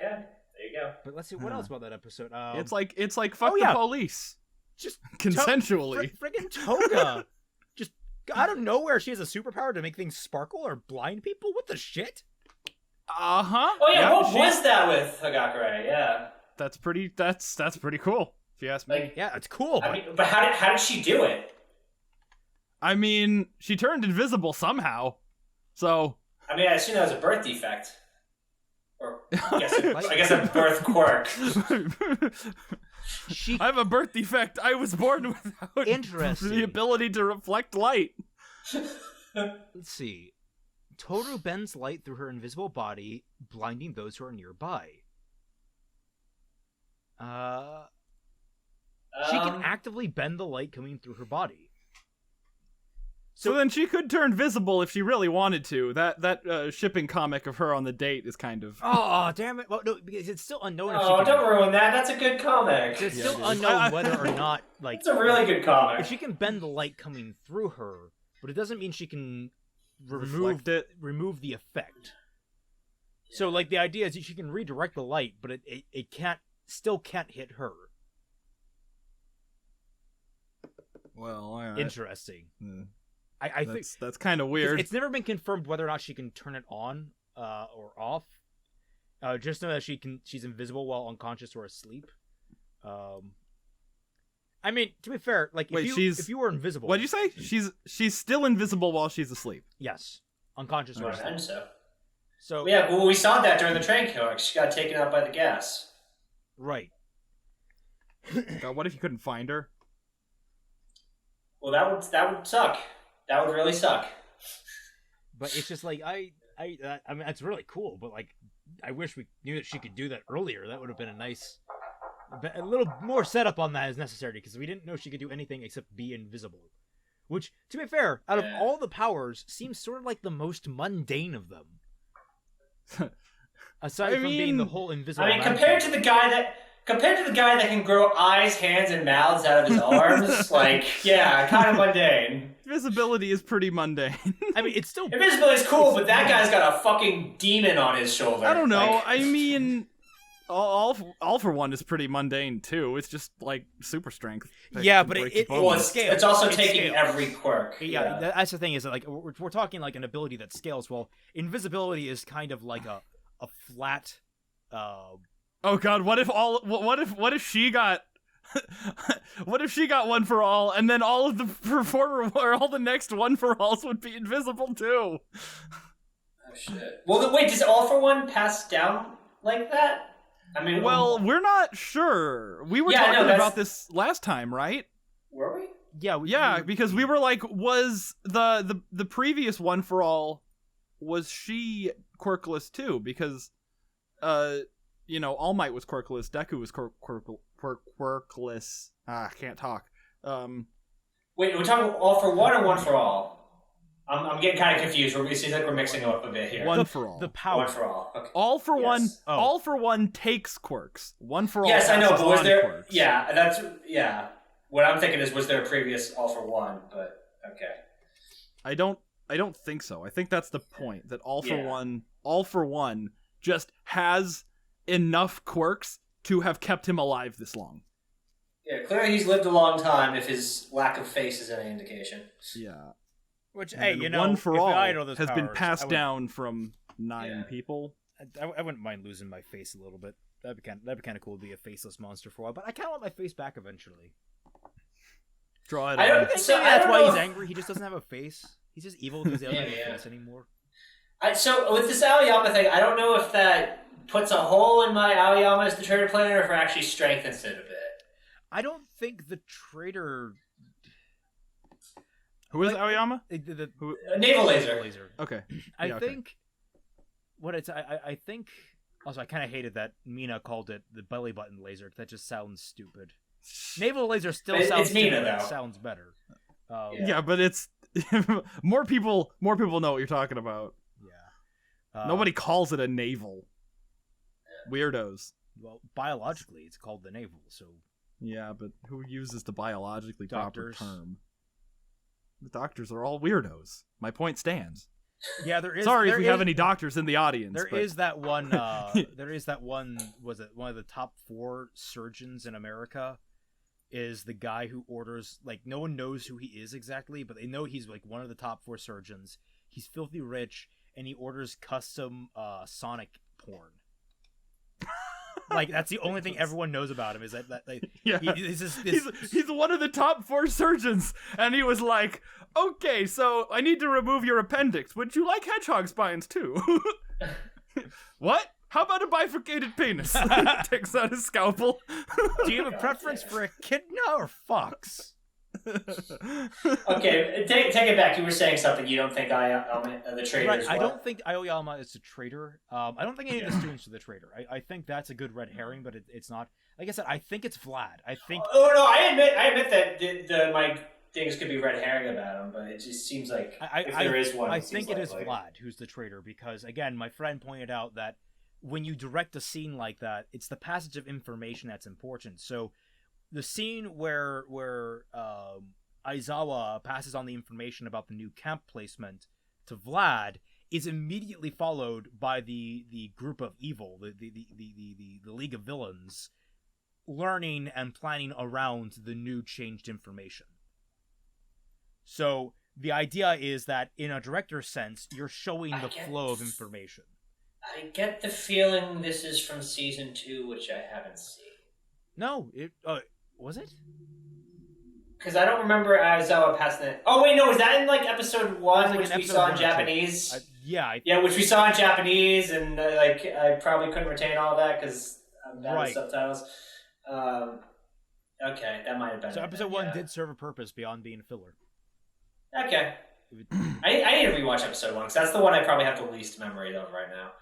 S1: there you go.
S2: But let's see, what else about that episode?
S3: It's like fuck the police.
S2: Just
S3: consensually.
S2: Friggin' Toga. Just out of nowhere, she has a superpower to make things sparkle or blind people? What the shit?
S3: Uh-huh.
S1: Oh yeah, what was that with Hagakure? Yeah.
S3: That's pretty cool, if you ask me.
S1: Like,
S2: yeah, it's cool.
S1: But how did she do it?
S3: I mean, she turned invisible somehow. So
S1: I mean, I assume that was a birth defect. Or I guess a birth quirk.
S3: I have a birth defect. I was born without the ability to reflect light.
S2: Let's see. Toru bends light through her invisible body, blinding those who are nearby. She can actively bend the light coming through her body.
S3: So then she could turn visible if she really wanted to. That shipping comic of her on the date is kind of...
S2: Oh, damn it. Well, no, because it's still unknown if she
S1: can...
S2: can...
S1: don't ruin that. That's a good comic.
S2: It's still unknown whether or not, like...
S1: It's a really good comic.
S2: If she can bend the light coming through her, but it doesn't mean she can remove the effect. So, like, the idea is that she can redirect the light, but it still can't hit her.
S3: Well,
S2: interesting. I think
S3: that's kind of weird.
S2: It's never been confirmed whether or not she can turn it on or off. Just know that she's invisible while unconscious or asleep. I mean, to be fair, like if you were invisible,
S3: what did you say? She's still invisible while she's asleep.
S2: Yes, unconscious or asleep.
S1: So yeah, well, we saw that during the train car. She got taken out by the gas.
S2: Right.
S3: God, what if you couldn't find her?
S1: Well, that would suck. That would really suck.
S2: But it's just like I mean, that's really cool, but like, I wish we knew that she could do that earlier. That would have been a little more setup on that is necessary, because we didn't know she could do anything except be invisible. Which, to be fair, out of all the powers, seems sort of like the most mundane of them. Aside from being the whole invisible.
S1: I mean, compared to the guy that can grow eyes, hands, and mouths out of his arms, like, yeah, kind of mundane.
S3: Visibility is pretty mundane.
S2: I mean, it's still...
S1: Invisibility is cool, but that guy's got a fucking demon on his shoulder.
S3: I don't know.
S1: Like,
S3: I mean, all for one is pretty mundane, too. It's just, like, super strength.
S2: Yeah, but it's
S1: also taking every quirk.
S2: Yeah, that's the thing, is that, like, we're talking, like, an ability that scales. Well, invisibility is kind of like a flat...
S3: Oh god, what if she got what if she got one for all, and then all of the performer or all the next one for alls would be invisible too?
S1: Oh shit. Well, wait, does all for one pass down like that? I mean,
S3: well, we're not sure. We were talking about this last time, right?
S1: Were we?
S3: Yeah, because we were like, was the previous one for all, was she quirkless too? Because you know, All Might was quirkless, Deku was quirkless. Can't talk.
S1: Wait, we're talking all for one or one for all? I'm getting kind of confused. It seems like we're mixing them up a bit here.
S3: One for all.
S2: The power.
S1: One for all. Okay.
S3: All for one. All for one takes quirks. One for all.
S1: Yes, I know. But was there?
S3: Quirks.
S1: Yeah. What I'm thinking is, was there a previous all for one? But okay.
S3: I don't think so. I think that's the point. That all for one just has enough quirks to have kept him alive this long.
S1: Yeah, clearly he's lived a long time, if his lack of face is any indication.
S3: Yeah.
S2: Which, hey, you know,
S3: one for all
S2: has
S3: powers, been passed down from 9 people.
S2: I wouldn't mind losing my face a little bit. That'd be kind of cool to be a faceless monster for a while. But I kind of want my face back eventually.
S3: Draw it.
S2: That's why he's angry. He just doesn't have a face. He's just evil because he doesn't have a face anymore.
S1: So with this Aoyama thing, I don't know if that puts a hole in my Aoyama as the traitor plan, or if it actually strengthens it a bit.
S2: I don't think the traitor...
S3: Who is Aoyama?
S1: Naval Laser.
S3: Okay.
S2: I think... I think... Also, I kind of hated that Mina called it the belly button laser. That just sounds stupid. Naval Laser still sounds stupid. Mina, though. It sounds better.
S3: Yeah, but it's... more people know what you're talking about.
S2: Yeah.
S3: Nobody calls it a naval. Weirdos.
S2: Well, biologically, it's called the navel, so...
S3: Yeah, but who uses the biologically
S2: Doctors.
S3: proper term? The doctors are all weirdos. My point stands.
S2: Yeah, there is...
S3: Sorry if we have any doctors in the audience.
S2: There is that one... was it one of the top 4 surgeons in America? Is the guy who orders... Like, no one knows who he is exactly, but they know he's, like, one of the top 4 surgeons. He's filthy rich, and he orders custom Sonic porn. Like, that's the only thing everyone knows about him, is that like,
S3: yeah. He's one of the top 4 surgeons, and he was like, okay, so I need to remove your appendix. Would you like hedgehog spines too? What? How about a bifurcated penis? Takes out his scalpel.
S2: Do you have a preference for echidna or fox?
S1: Okay, take it back. You were saying something. You don't think the traitor is what?
S2: I don't think Aoyama is a traitor. I don't think any of the students are the traitor. I think that's a good red herring, but it's not. Like I said, I think it's Vlad. I think.
S1: Oh no, I admit that my things could be red herring about him, but it just seems like if there is one,
S2: I think it is Vlad who's the traitor, because again, my friend pointed out that when you direct a scene like that, it's the passage of information that's important. So the scene where Aizawa passes on the information about the new camp placement to Vlad is immediately followed by the group of evil, the League of Villains, learning and planning around the new changed information. So the idea is that in a director's sense, you're showing the flow of information.
S1: I get the feeling this is from season 2, which I haven't seen.
S2: No, was it?
S1: Because I don't remember Aizawa passing it. Oh wait, no, was that in like episode 1, which we saw in Japanese?
S2: Yeah,
S1: which we saw in Japanese, and I probably couldn't retain all that because I'm bad with subtitles. Okay, that might have been.
S2: So episode 1 did serve a purpose beyond being filler.
S1: Okay. I need to rewatch episode 1 because that's the one I probably have the least memory of right now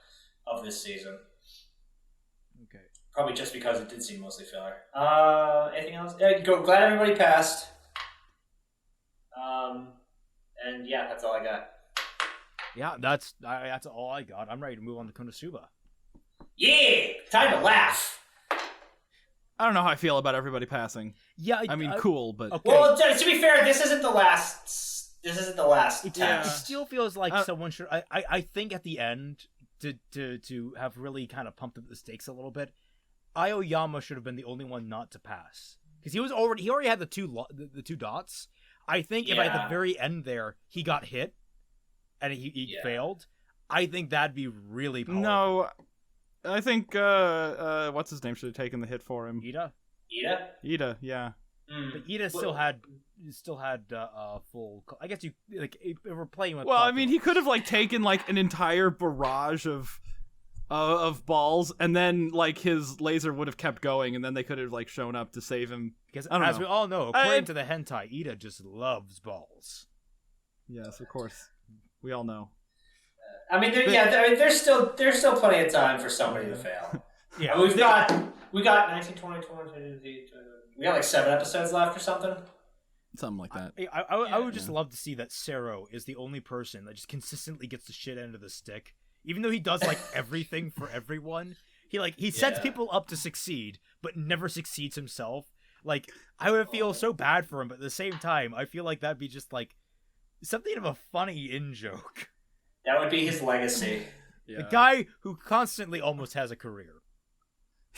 S1: of this season.
S2: Okay.
S1: Probably just because it did seem mostly filler. Anything else? Yeah, glad everybody passed. And yeah, that's all I got.
S2: Yeah, that's all I got. I'm ready to move on to KonoSuba.
S1: Yeah, time to laugh.
S3: I don't know how I feel about everybody passing.
S2: Yeah,
S3: I mean, cool, but
S2: okay.
S1: Well, to be fair, this isn't the last. This isn't the last
S2: It
S1: test.
S2: still feels like someone should. I think at the end to have really kind of pumped up the stakes a little bit, Aoyama should have been the only one not to pass because he already had the two dots. I think if at the very end there he got hit and he failed, I think that'd be really powerful.
S3: No, I think what's his name should have taken the hit for him.
S1: Ida,
S3: yeah.
S2: But Ida still had full. I guess you like if we're playing with.
S3: Well, I mean, he could have like taken like an entire barrage of balls, and then like his laser would have kept going, and then they could have like shown up to save him.
S2: Because as we all know, according to the hentai, Ida just loves balls.
S3: Yes, of course, we all know.
S1: I mean, there's still plenty of time for somebody to fail.
S2: Yeah,
S1: we got 19, 20, 20, we got like 7 episodes left or something.
S3: Something like that.
S2: I would just love to see that Sero is the only person that just consistently gets the shit end of the stick. Even though he does like everything for everyone, he sets people up to succeed, but never succeeds himself. Like, I would feel so bad for him, but at the same time, I feel like that'd be just like something of a funny in-joke.
S1: That would be his legacy.
S2: The guy who constantly almost has a career.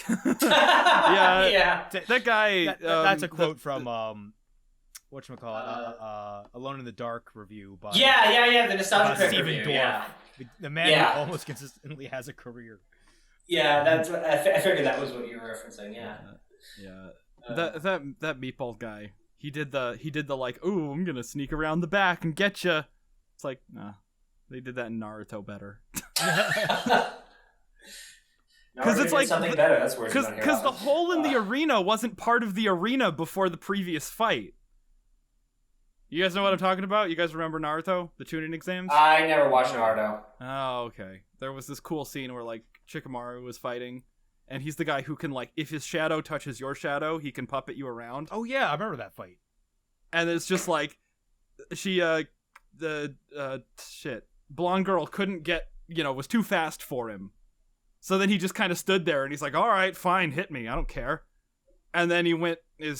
S3: Yeah. That guy.
S2: That's a quote from whatchamacallit, Alone in the Dark review by
S1: the nostalgia pick
S2: Stephen
S1: review.
S2: Dorff, the man who almost consistently has a career.
S1: Yeah, that's what I figured that was what you were referencing.
S3: Yeah. That meatball guy. He did the like, ooh, I'm gonna sneak around the back and get you. It's like, nah, they did that in Naruto better. Because it's like
S1: something better. That's where
S3: because the hole in the arena wasn't part of the arena before the previous fight. You guys know what I'm talking about? You guys remember Naruto, the Chunin exams?
S1: I never watched Naruto.
S3: Oh, okay. There was this cool scene where like Shikamaru was fighting, and he's the guy who can like, if his shadow touches your shadow, he can puppet you around.
S2: Oh yeah, I remember that fight.
S3: And it's just like blonde girl couldn't get, was too fast for him. So then he just kind of stood there and he's like, all right, fine, hit me. I don't care. And then he went, there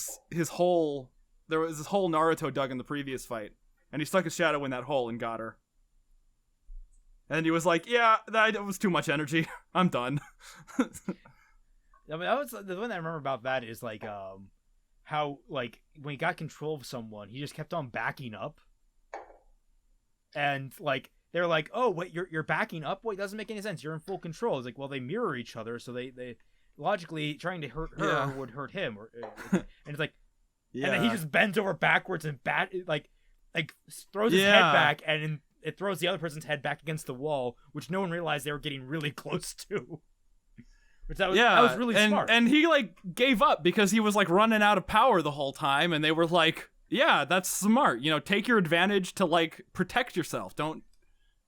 S3: was this hole Naruto dug in the previous fight. And he stuck his shadow in that hole and got her. And he was like, yeah, that was too much energy. I'm done.
S2: I mean, that was the one I remember about that is like, how like when he got control of someone, he just kept on backing up. And like, they're like, oh, wait, you're backing up? Wait, it doesn't make any sense. You're in full control. It's like, well, they mirror each other, so they logically trying to hurt her would hurt him. And it's like, and then he just bends over backwards and like throws his head back, and it throws the other person's head back against the wall, which no one realized they were getting really close to. Which that was really smart.
S3: And he like gave up because he was like running out of power the whole time, and they were like, yeah, that's smart. Take your advantage to like protect yourself.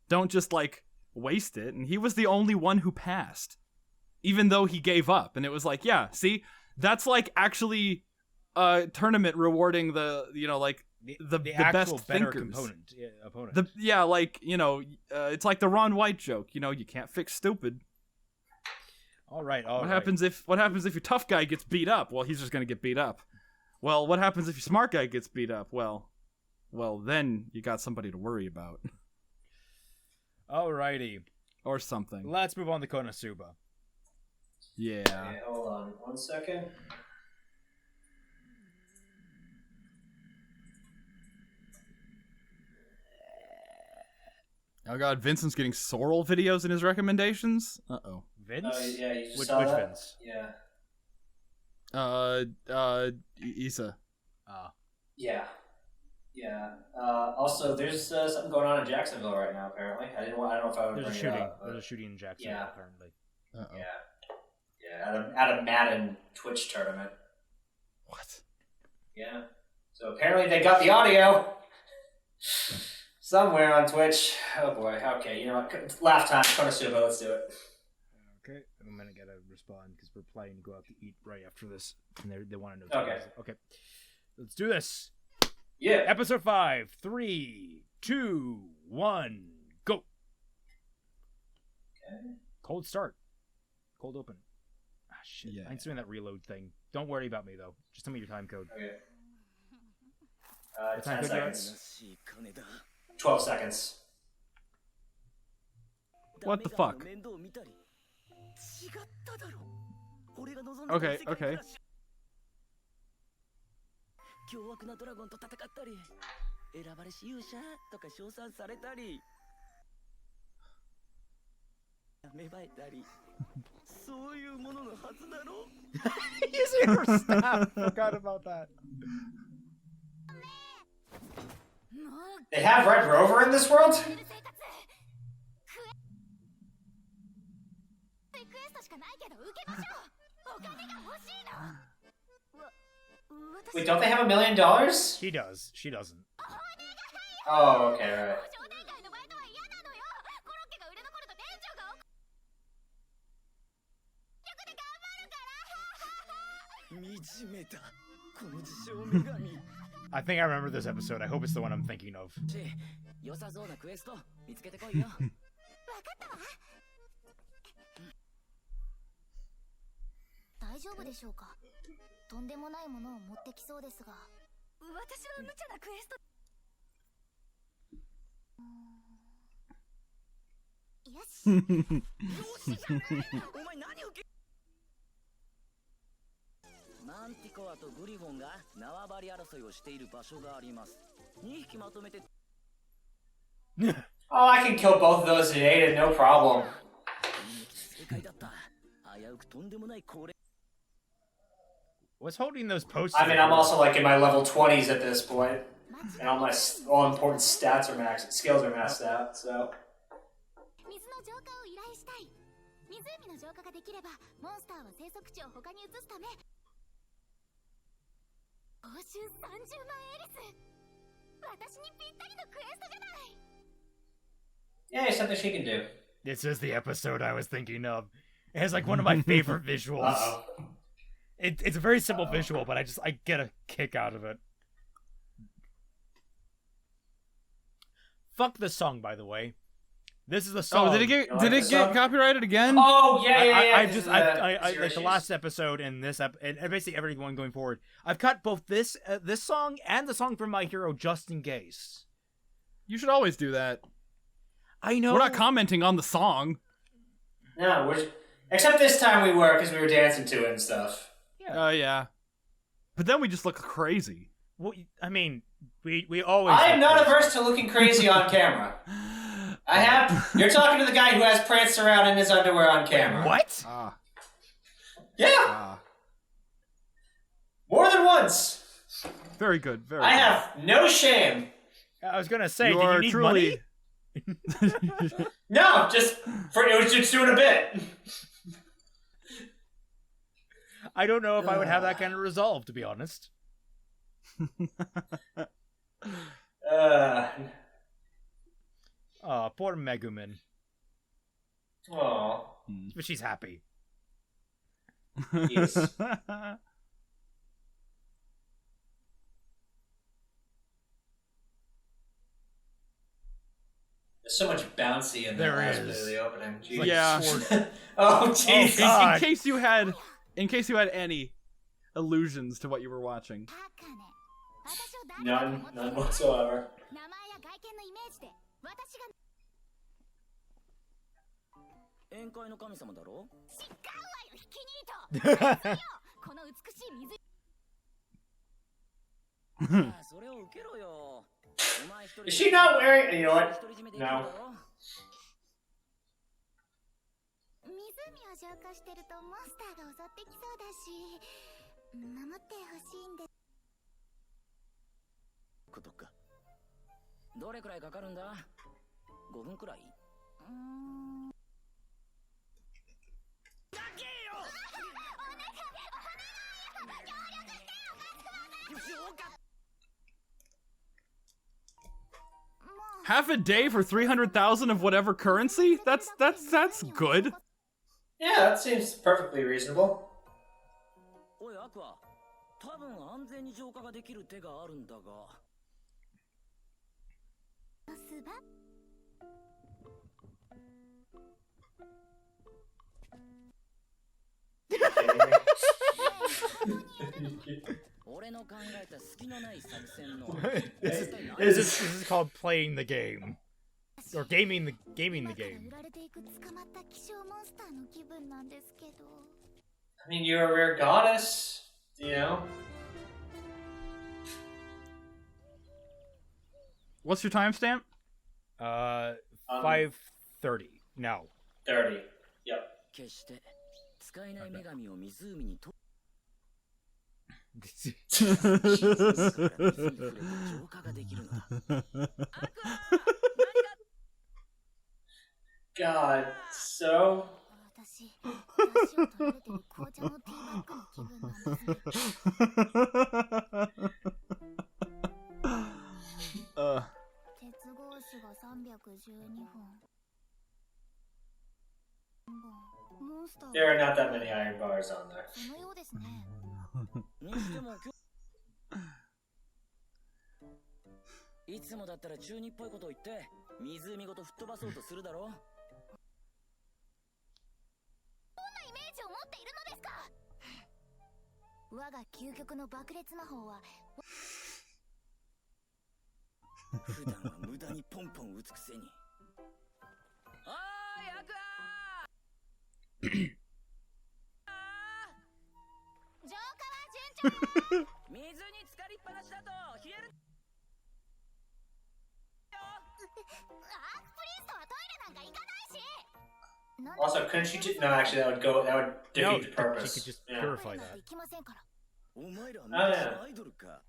S3: Don't just, like, waste it. And he was the only one who passed. Even though he gave up. And it was like, yeah, see? That's, like, actually a tournament rewarding the best
S2: better
S3: thinkers.
S2: Opponent.
S3: It's like the Ron White joke. You can't fix stupid.
S2: All right,
S3: What happens if your tough guy gets beat up? Well, he's just going to get beat up. Well, what happens if your smart guy gets beat up? Well, then you got somebody to worry about.
S2: Alrighty.
S3: Or something.
S2: Let's move on to KonoSuba.
S3: Yeah.
S1: Okay, hold on 1 second.
S3: Oh god, Vincent's getting Sorrel videos in his recommendations? Uh-oh.
S2: Vince?
S1: Yeah, you just
S2: which
S1: saw that?
S2: Vince?
S1: Yeah.
S3: Isa.
S1: Yeah. Yeah. Also, there's something going on in Jacksonville right now. Apparently, I don't know if I would
S2: There's
S1: bring it up.
S2: There's a shooting in Jacksonville. Apparently.
S3: Uh-oh.
S1: Yeah. At a Madden Twitch tournament.
S3: What?
S1: Yeah. So apparently they got the audio. Somewhere on Twitch. Oh boy. Okay, you know what? Laugh time. KonoSuba. Let's do it.
S2: Okay, I'm gonna gotta respond because we're planning to go out to eat right after this, and they want to know.
S1: Okay.
S2: Okay, let's do this.
S1: Yeah.
S2: Episode 5. 3, 2, 1, go.
S1: Okay.
S2: Cold start. Cold open. Ah, shit.
S3: Yeah.
S2: I ain't doing that reload thing. Don't worry about me though. Just tell me your time code.
S1: Okay.
S2: What time
S1: 10
S2: code you have?
S1: seconds. 12 seconds.
S3: What the fuck? Okay, okay.
S12: 凶悪なドラゴンと戦ったり、選ばれし勇者とか称賛されたり、芽生えたり、そういうもののはずだろ。
S2: Using her staff. Forgot about that.
S1: They have Red Rover in this world? Wait, don't they have $1 million?
S2: He does. She doesn't.
S1: Oh, okay, right.
S2: I think I remember this episode. I hope it's the one I'm thinking of.
S12: 良さそうなクエスト見つけてこいよ。
S7: 大丈夫でしょうか。とんでもないものを持ってきそうですが。私は無茶なクエスト。よし。よしじゃない。お前何受け。
S12: マンティコアとグリフォンが縄張り争いをしている場所があります。2匹まとめて。
S1: Oh, I can kill both of those in Ada, no problem.
S2: What's holding those posters?
S1: I mean, I'm also like in my level 20s at this point, and all my all important stats are maxed, skills are maxed out. So.
S7: 水の浄化を依頼したい。湖の浄化ができれば、モンスターは生息地を他に移すため。報酬30万エリス。私にぴったりのクエストじゃない。
S1: Yeah, something she can do.
S2: This is the episode I was thinking of. It has like one of my favorite visuals. It's a very simple visual, but I get a kick out of it. Fuck the song, by the way. This is the song.
S3: Oh, did it get copyrighted again?
S1: Oh yeah.
S2: I like the last episode and this and basically everyone going forward. I've cut both this song and the song from My Hero just in case.
S3: You should always do that.
S2: I know.
S3: We're not commenting on the song.
S1: No, except this time we were because we were dancing to it and stuff.
S3: Yeah. Yeah. But then we just look crazy.
S2: Well, I mean, we always.
S1: I am not averse to looking crazy on camera. You're talking to the guy who has pranced around in his underwear on camera.
S2: What?
S1: Yeah. More than once.
S3: Very good. Very.
S1: I have no shame.
S2: I was gonna say,
S3: you
S2: did
S3: are
S2: you need
S3: truly...
S2: money?
S1: No, it was just doing a bit.
S2: I don't know if I would have that kind of resolve, to be honest. Poor Megumin.
S1: Oh.
S2: But she's happy.
S1: Yes. There's so much bouncy in
S2: there
S1: last
S2: is.
S1: bit of the opening. Jeez.
S3: Yeah.
S1: Oh, jeez.
S3: In case you had any allusions to what you were watching.
S1: None whatsoever.
S12: 宴会の神様だろ？
S7: 違うわよ、ヒキニート。この美しい水。
S12: それを受けろよ。
S1: Is she not wearing? You know what? No.
S7: 湖を浄化してるとモンスターが襲ってきそうだし、守ってほしいんで。
S12: ことか。どれくらいかかるんだ？5分くらい？だけよ！お願い！協力してよ！浄化！もう
S3: Half a day for 300,000 of whatever currency? That's good.
S1: Yeah, that seems perfectly reasonable.
S13: おいアクア、多分安全に浄化ができる手があるんだが。
S7: スバ。
S13: 俺の考えた隙のない作戦の。
S2: This is called playing the game. Or gaming the game.
S1: I mean, you're a rare goddess, you know?
S3: What's your timestamp?
S2: 5:30 now.
S1: 30. Yep.
S13: 決して使えない女神を湖にと。浄化ができるのだ。
S1: God, so. There are not that many iron bars on there.
S13: にしてもいつもだったら中二っぽいことを言って湖ごと吹っ飛ばそうとするだろ。どんな
S7: イメージを持っているのですか。我が究極の爆裂魔法は
S13: 普段は無駄にポンポン打つくせに。おーいアクア
S7: 浄化は順調。
S13: 水に浸かりっぱなしだと冷える。
S7: アークプリンストはトイレなんか行かないし。
S1: Also, couldn't she just... No, actually, that would defeat the purpose.
S2: She could just
S1: Yeah.
S2: purify that.
S13: お前ら
S1: Oh, yeah.
S13: アイドルか。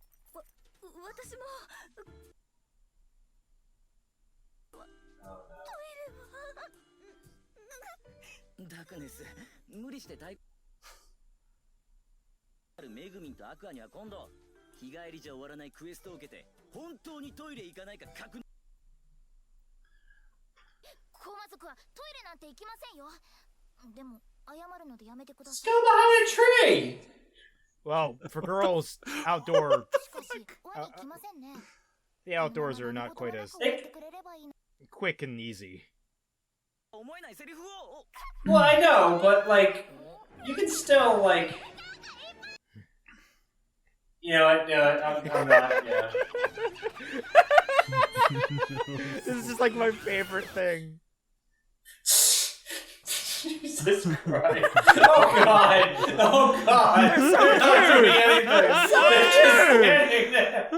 S7: 私も
S13: ダクネス、無理して対あるメグミンとアクアには今度日帰りじゃ終わらないクエストを受けて本当にトイレ行かないか確認。
S7: コマ族はトイレなんて行きませんよ。でも謝るのでやめてください。
S1: Still behind a tree!
S2: Well, for girls, outdoor, the outdoors are not quite as quick and easy.
S1: Well, I know, but like, you can still like, you know, I'm not. Yeah.
S2: This is just like my favorite thing.
S1: Jesus Christ! Oh God! Oh God!
S2: They're so
S1: They're not doing
S2: cute!
S1: anything.
S2: They're so
S1: They're just
S2: cute!
S1: standing there.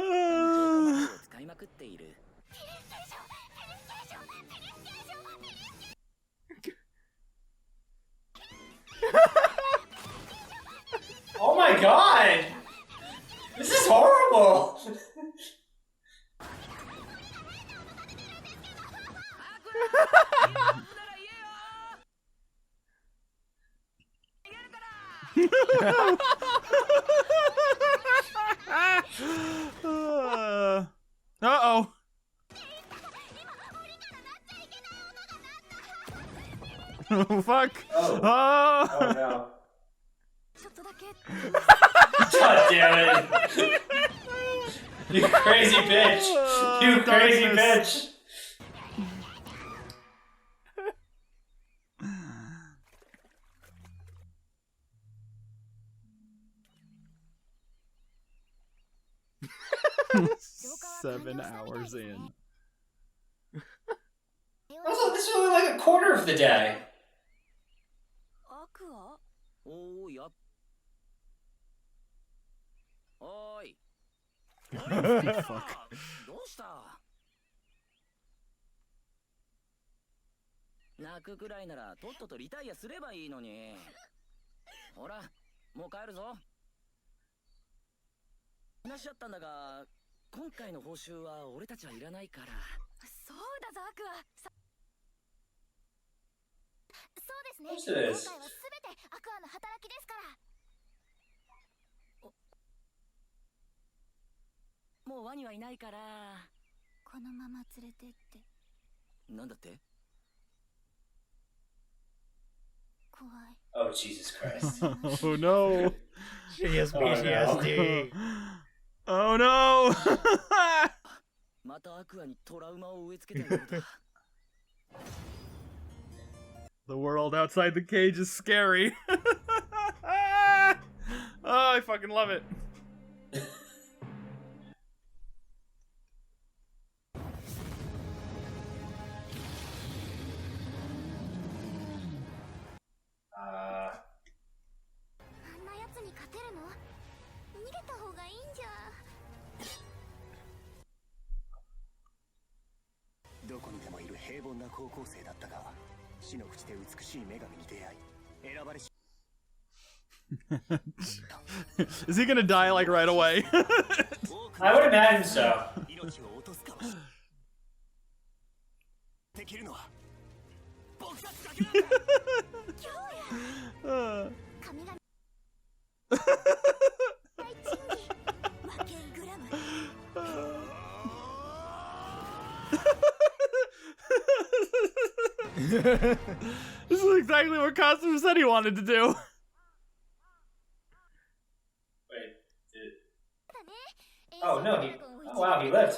S1: Oh my God! This is horrible!
S3: Uh-oh. Oh, fuck.
S1: Oh.
S3: Oh.
S1: Oh no. God damn it. You crazy bitch. You crazy bitch.
S3: Seven hours in.
S1: Also, this is only like a quarter of the day.
S13: Aqua? Oh, yup. Oi.
S3: Fuck.
S13: どうした？泣くくらいならとっととリタイアすればいいのに。ほら、もう帰るぞ。話し合ったんだが、今回の報酬は俺たちはいらないから。
S7: そうだぞアクア。そうですね。
S1: Of course it is.
S7: 今回はすべてアクアの働きですから。
S13: もうワニはいないから。
S7: このまま連れてって。
S13: なんだって？
S7: 怖い。
S1: Oh, Jesus Christ.
S3: Oh no.
S2: She has PTSD.
S3: Oh no.
S13: またアクアにトラウマを植え付けたようだ。
S3: The world outside the cage is scary. Oh, I fucking love it. Is he gonna die like right away?
S1: I would imagine so.
S3: This is exactly what KonoSuba said he wanted to do.
S1: Wait, oh no, oh wow, he lived.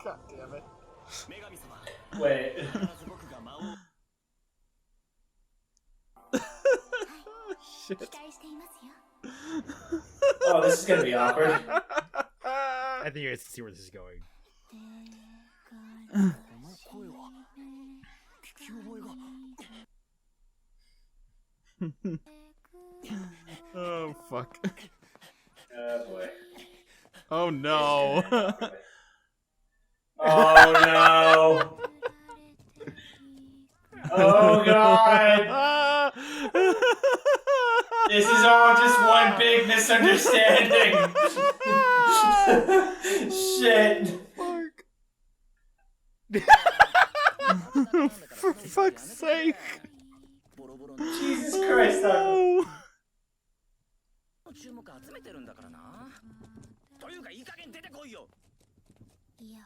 S3: God damn it.
S1: Wait.
S3: Shit.
S1: Oh, this is gonna be awkward.
S2: I think you guys can see where this is going.
S3: Oh fuck.
S1: Oh boy.
S3: Oh no.
S1: Oh no. Oh god. This is all just one big misunderstanding. Shit.
S3: For fuck's sake.
S1: Jesus Christ. No.
S13: 注目集めてるんだからな。というかいい加減出てこいよ。いや。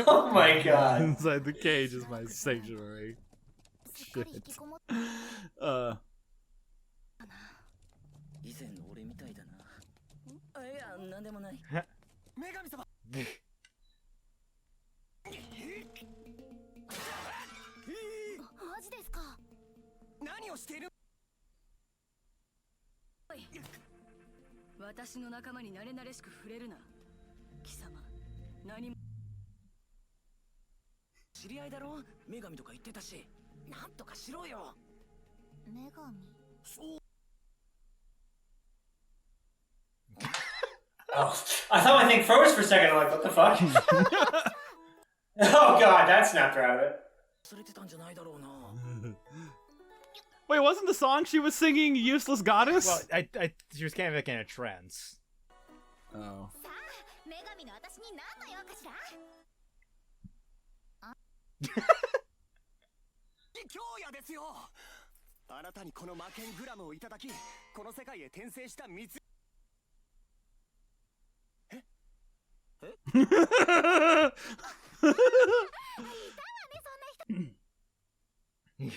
S1: Oh my god.
S3: Inside the cage is my sanctuary. Shit.
S13: 以前の俺みたいだな。いや、なんでもない。女神様。
S7: マジですか。
S13: 何をしている？
S10: 私の仲間に慣れ慣れしく触れるな。貴様、何も。
S13: 知り合いだろ？女神とか言ってたし、なんとかしろよ。
S7: 女神。そう。
S1: Oh, I thought my thing froze for a second. I'm like, what the fuck? Oh god, that snapped her out of it.
S3: Wait, wasn't the song she was singing "Useless Goddess"?
S2: Well, she was kind of like in a trance.
S3: Oh.
S13: あなたにこの魔剣グラムをいただき、この世界へ転生した蜜。え？え？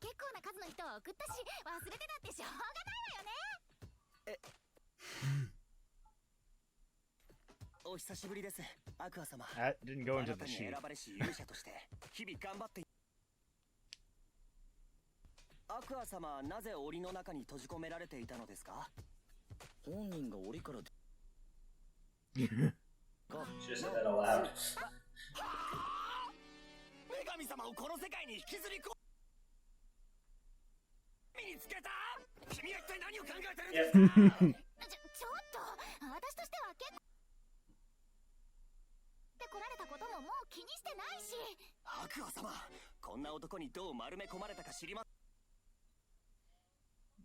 S13: 結構な数の人を送ったし、忘れてたってしょうがないわよね。お久しぶりです、アクア様。
S2: That didn't go into the sheet.
S13: 選ばれし勇者として日々頑張って。アクア様、なぜ檻の中に閉じ込められていたのですか？本人が檻から。
S1: Should have said that aloud.
S13: 女神様をこの世界に引きずり込みにつけた。君は一体何を考えてるんですか？ちょっと、私としては結構で来られたことももう気にしてないし。アクア様、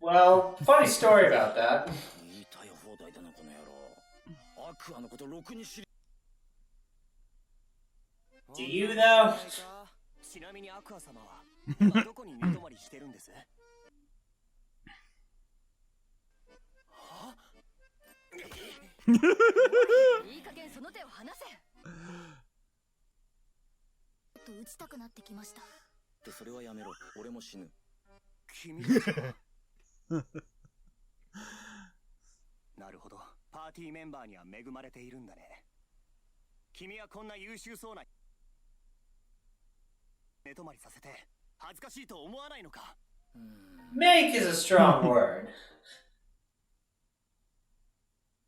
S1: Well, funny story about that. Do you though?
S13: ちなみにアクア様は今どこに寝泊まりしてるんです？は？
S7: いい加減その手を離せ。ちょっと打ちたくなってきました。
S13: ってそれはやめろ。俺も死ぬ。君たちはなるほど。パーティーメンバーには恵まれているんだね。君はこんな優秀そうな寝泊まりさせて恥ずかしいと思わないのか。
S1: Make is a strong word.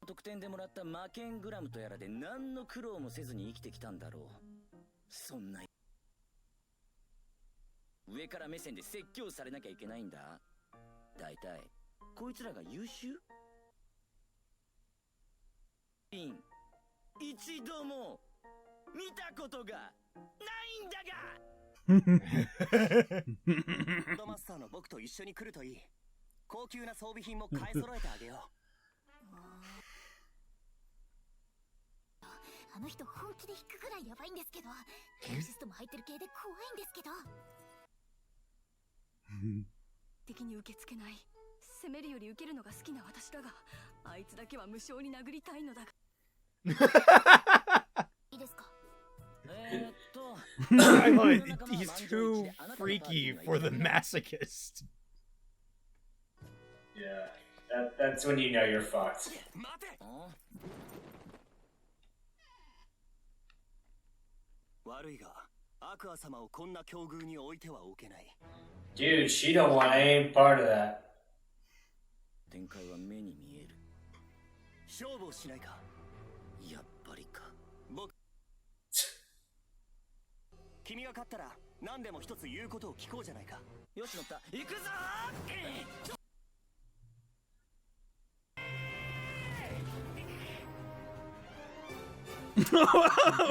S13: 得点でもらった魔剣グラムとやらで何の苦労もせずに生きてきたんだろう。そんな上から目線で説教されなきゃいけないんだ。だいたいこいつらが優秀？一度も見たことがないんだが。ロードマスターの僕と一緒に来るといい。高級な装備品も買い揃えてあげよう。
S7: あの人本気で引くくらいやばいんですけど、エクシストも入ってる系で怖いんですけど。
S10: 敵に受け付けない。攻めるより受けるのが好きな私だが、あいつだけは無性に殴りたいのだが。
S7: いいですか。
S2: I love it. He's too freaky for the masochist.
S1: Yeah, that's when you know you're fucked. Dude, she don't want any part of that.
S13: 展開は目に見える。勝負をしないか。やっぱりか。君が勝ったら何でも一つ言うことを聞こうじゃないか。よし乗った。行くぞ
S1: ー。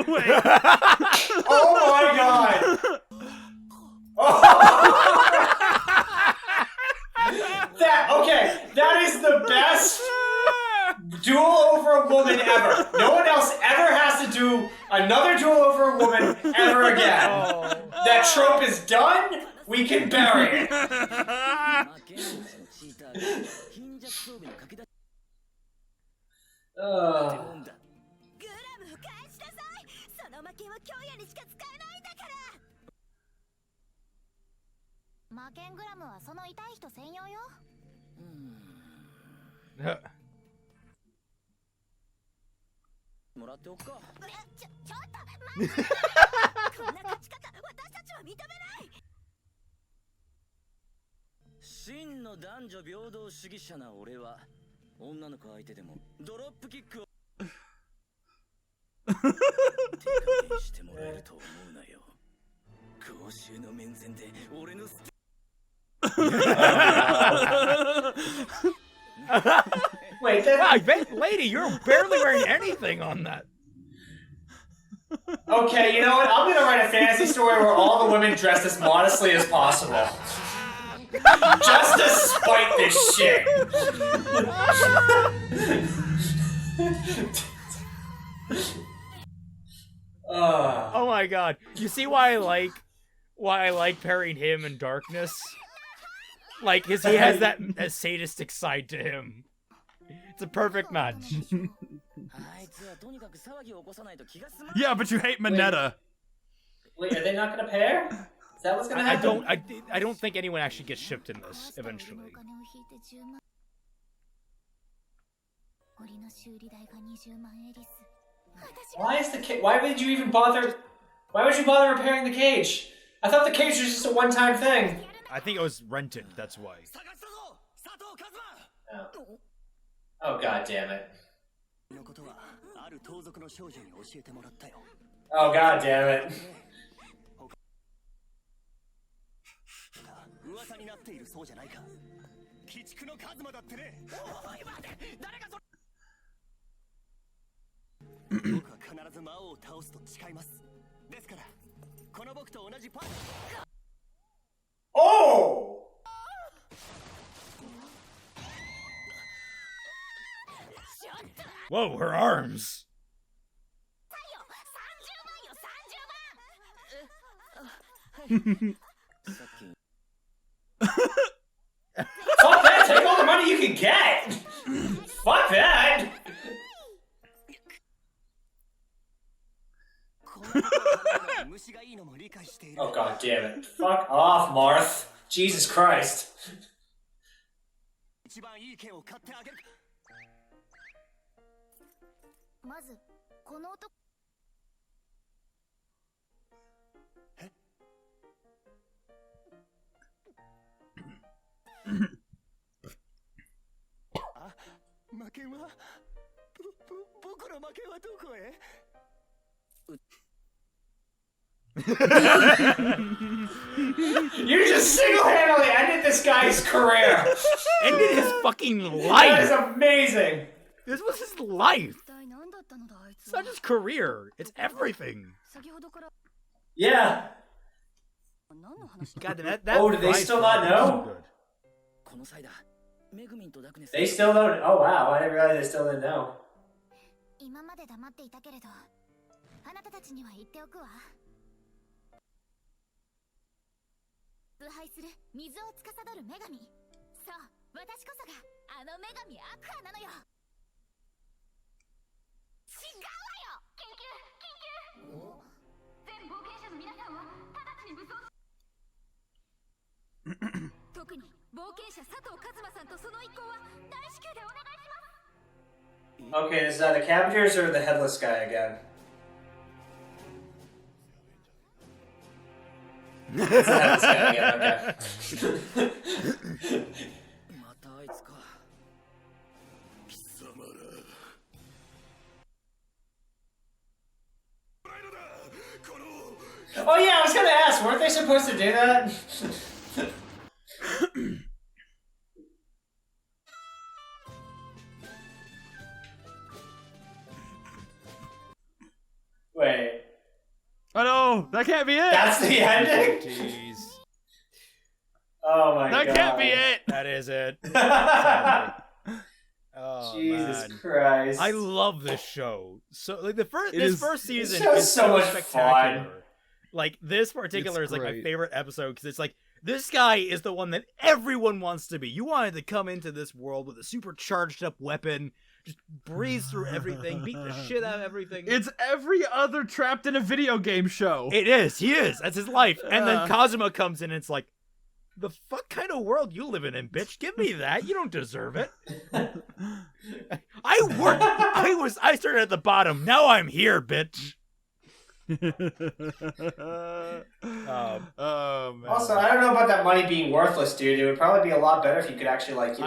S1: Wait. Oh my god. Oh. That is the best duel over a woman ever. No one else ever has to do another duel over a woman ever again. Oh. That trope is done. We can bury it. Oh.
S7: 魔剣グラムはその痛い人専用よ。
S13: もらっておくか。
S7: ちょっと待って。こんな勝ち方、私たちは認めない。
S13: 真の男女平等主義者な俺は女の子相手でもドロップキックを手加減してもらえると思うなよ。公衆の面前で俺のステ
S1: Wait, that...
S2: lady, you're barely wearing anything on that.
S1: Okay, you know what? I'm gonna write a fantasy story where all the women dress as modestly as possible. Just to spite this shit.
S2: Oh my god. You see why I like pairing him and Darkness? Like, he has that sadistic side to him. It's a perfect match.
S3: Yeah, but you hate Mineta.
S1: Wait, are they not gonna pair? Is that what's gonna happen?
S2: I don't think anyone actually gets shipped in this eventually.
S1: Why is the cage? Why would you even bother? Why would you bother repairing the cage? I thought the cage was just a one-time thing.
S2: I think it was rented. That's why.
S1: Oh god damn it. Oh god damn it.
S2: Whoa, her arms.
S1: Fuck that! Take all the money you can get! Fuck that! Oh god damn it. Fuck off, Marth. Jesus Christ.
S6: 一番いい剣を買ってあげる。
S7: まずこの男。
S6: あ、負けは僕の負けはどこへ
S1: You just single-handedly ended this guy's career!
S2: Ended his fucking
S1: That
S2: life!
S1: is amazing!
S2: This was his life! It's not his career, it's everything!
S1: Yeah!
S2: God, that
S1: oh, do they still not know? They still don't. Oh wow, I didn't realize they still didn't know.
S7: 今まで黙っていたけれど、あなたたちには言っておくわ。崇拝する水を司る女神。そう、私こそがあの女神アクアなのよ。違うわよ。緊急。全冒険者の皆さんは直ちに武装。特に冒険者佐藤一馬さんとその一行は大至急でお願いします。
S1: Okay, is that the Cabbages or the headless guy again? It's the headless guy again, okay. Oh yeah, I was gonna ask, weren't they supposed to do that? Wait.
S3: Oh no, that can't be it!
S1: That's the ending?
S2: Jeez.
S1: Oh my god.
S3: That can't be it!
S2: That is it. Oh,
S1: Jesus
S2: man.
S1: Christ.
S2: I love this show. So like this first season
S1: show's
S2: is
S1: so much
S2: spectacular.
S1: fun.
S2: Like this particular
S3: It's
S2: is like my
S3: great.
S2: favorite episode because it's like this guy is the one that everyone wants to be. You wanted to come into this world with a super charged up weapon, just breeze through everything, beat the shit out of everything.
S3: It's every other trapped in a video game show.
S2: It is. He is. That's his life. And then Kazuma comes in and it's like, the fuck kind of world you living in, bitch? Give me that. You don't deserve it. I started at the bottom. Now I'm here, bitch.
S3: Oh man.
S1: Also, I don't know about that money being worthless, dude. It would probably be a lot better if you could actually, like,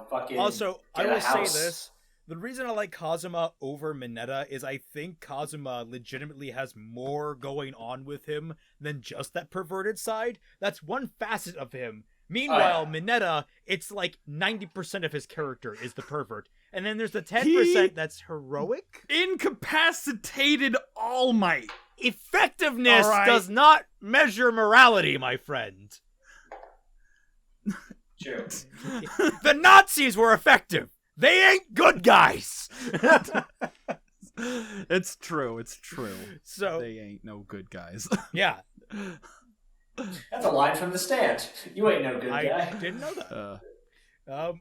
S1: fucking.
S2: Also, I
S1: get a
S2: will say
S1: house.
S2: this. The reason I like Kazuma over Mineta is I think Kazuma legitimately has more going on with him than just that perverted side. That's one facet of him. Meanwhile, Mineta, it's like 90% of his character is the pervert. And then there's the 10% that's heroic.
S3: Incapacitated All Might.
S2: Effectiveness does not measure morality, my friend.
S1: True.
S2: The Nazis were effective. They ain't good guys.
S3: It's true. It's true.
S2: So
S3: they ain't no good guys.
S2: Yeah.
S1: That's a line from The Stand. You ain't no good guy.
S2: I didn't know that.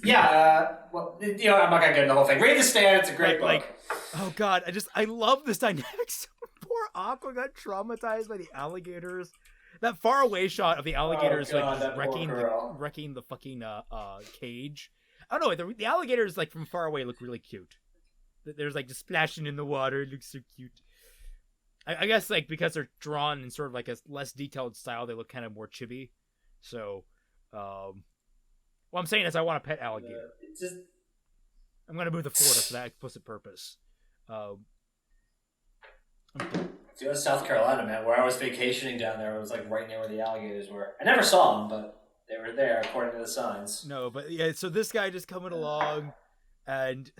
S1: Yeah. Well, I'm not gonna get into the whole thing. Read The Stand. It's a great book.
S2: Oh god, I love this dynamic. So poor Aqua got traumatized by the alligators. That far away shot of the alligators wrecking the fucking cage. I don't know. The alligators like from far away look really cute. There's like just splashing in the water. It looks so cute. I guess like because they're drawn in sort of like a less detailed style, they look kind of more chibi. So, what I'm saying is I want a pet alligator. I'm gonna move to Florida for that explicit purpose.
S1: Go to South Carolina, man. Where I was vacationing down there, it was like right near where the alligators were. I never saw them, but they were there according to the signs.
S2: No, but yeah. So this guy just coming along, and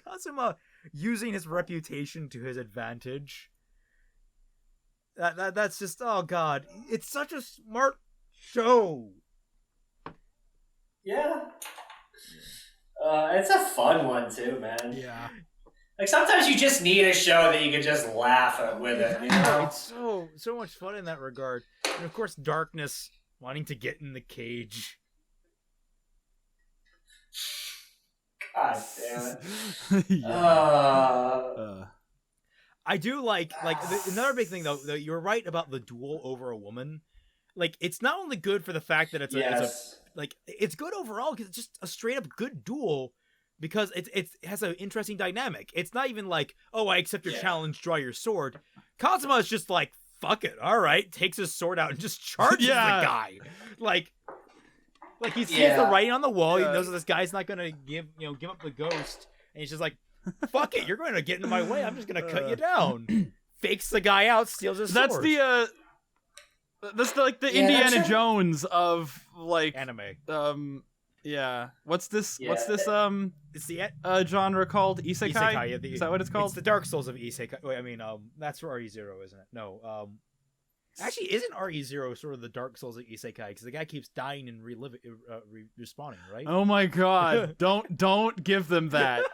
S2: Kazuma using his reputation to his advantage. That's just, oh god, it's such a smart show.
S1: Yeah. It's a fun one too, man.
S3: Yeah.
S1: Like sometimes you just need a show that you can just laugh at with it. You know?
S2: It's so much fun in that regard. And of course, Darkness wanting to get in the cage.
S1: God damn it.
S3: Yeah.
S2: I do like another big thing though. You're right about the duel over a woman. Like it's not only good for the fact that it's good overall because it's just a straight up good duel because it has an interesting dynamic. It's not even like, oh, I accept your challenge, draw your sword. Kazuma is just like, fuck it, all right, takes his sword out and just charges the guy. Like he sees the writing on the wall. He knows that this guy's not gonna give up the ghost, and he's just like, fuck it, you're going to get in my way. I'm just going to cut you down. Fakes the guy out, steals his sword.
S3: That's like the Indiana Jones of like
S2: anime.
S3: Yeah. What's this? What's this?
S2: It's the
S3: genre called Isekai.
S2: Isekai,
S3: Is that what it's called?
S2: It's the Dark Souls of Isekai. Wait, I mean, that's for RE0, isn't it? No. Actually, isn't RE0 sort of the Dark Souls of Isekai? Because the guy keeps dying and respawning, right?
S3: Oh my god! Don't give them that.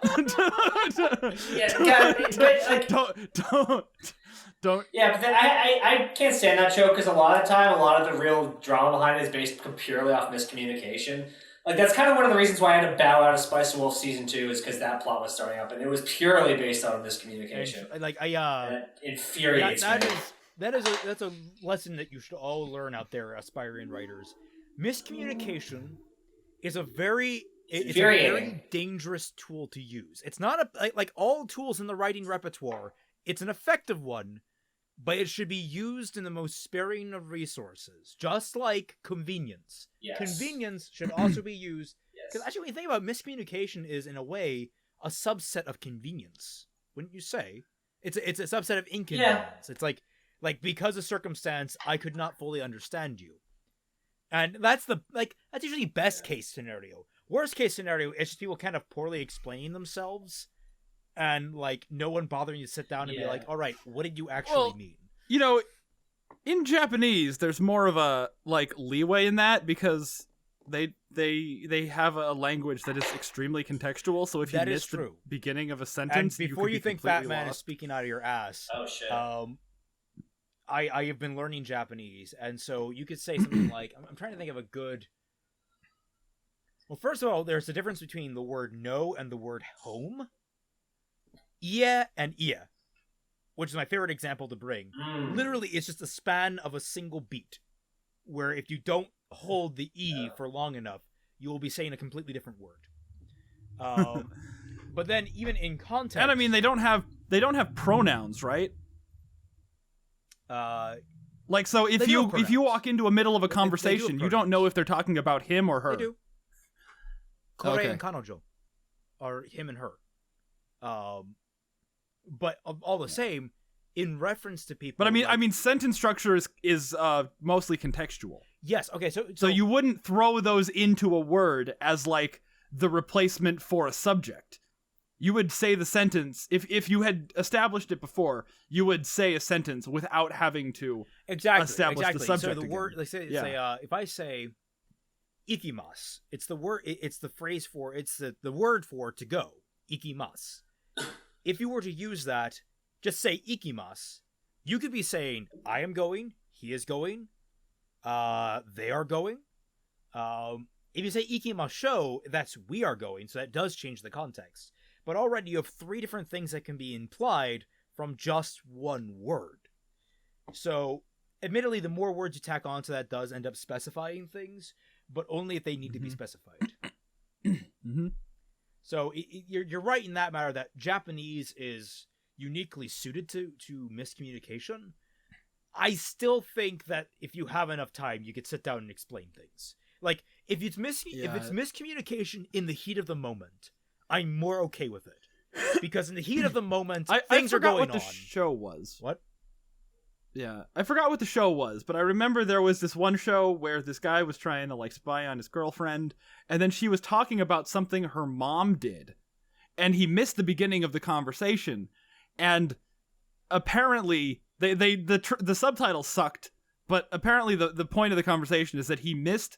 S3: Don't.
S1: Yeah, but I can't stand that show because a lot of the real drama behind it is based purely off miscommunication. Like that's kind of one of the reasons why I had to bow out of Spice of Wolf season 2 is because that plot was starting up and it was purely based on miscommunication.
S2: And
S1: it infuriates me.
S2: That's a lesson that you should all learn out there, aspiring writers. Miscommunication is a very dangerous tool to use. It's not like all tools in the writing repertoire. It's an effective one, but it should be used in the most sparing of resources, just like convenience.
S1: Yes.
S2: Convenience should also be used because actually, when you think about miscommunication, is in a way a subset of convenience. Wouldn't you say? It's a subset of inconvenience. Yeah. It's like because of circumstance, I could not fully understand you, and that's usually best case scenario. Worst case scenario is just people kind of poorly explaining themselves. And, like, no one bothering to sit down and be like, all right, what did you actually mean?
S3: You know, in Japanese, there's more of a, like, leeway in that because they have a language that is extremely contextual. So if you miss the beginning of a sentence,
S2: and before you think Fatman
S3: lost.
S2: is speaking out of your ass,
S1: oh shit.
S2: I have been learning Japanese, and so you could say something like, I'm trying to think of a good... Well, first of all, there's a difference between the word no and the word home. Ia and ia, which is my favorite example to bring. Literally, it's just a span of a single beat, where if you don't hold the E for long enough, you will be saying a completely different word. But then, even in context,
S3: and I mean, they don't have pronouns, right? Like, so if you walk into a middle of a conversation, you don't know if they're talking about him or her.
S2: They do. Kore and kanojo, or him and her. But all the same, in reference to people.
S3: But I mean, sentence structure is mostly contextual.
S2: Yes. Okay.
S3: So you wouldn't throw those into a word as like the replacement for a subject. You would say the sentence if you had established it before. You would say a sentence without having to establish the subject.
S2: So the word, let's say, if I say ikimasu, it's the word. It's the phrase for. It's the word for to go. Ikimasu. If you were to use that, just say ikimasu, you could be saying, I am going, he is going, they are going. If you say ikimasho, that's we are going, so that does change the context. But already you have 3 different things that can be implied from just one word. So, admittedly, the more words you tack onto that does end up specifying things, but only if they need to be specified.
S3: Mm-hmm.
S2: So you're right in that matter that Japanese is uniquely suited to miscommunication. I still think that if you have enough time, you could sit down and explain things. Like if it's miscommunication in the heat of the moment, I'm more okay with it because in the heat of the moment, things are going on.
S3: I forgot what the show was.
S2: What?
S3: Yeah, I forgot what the show was, but I remember there was this one show where this guy was trying to like spy on his girlfriend, and then she was talking about something her mom did, and he missed the beginning of the conversation, and apparently the subtitle sucked, but apparently the point of the conversation is that he missed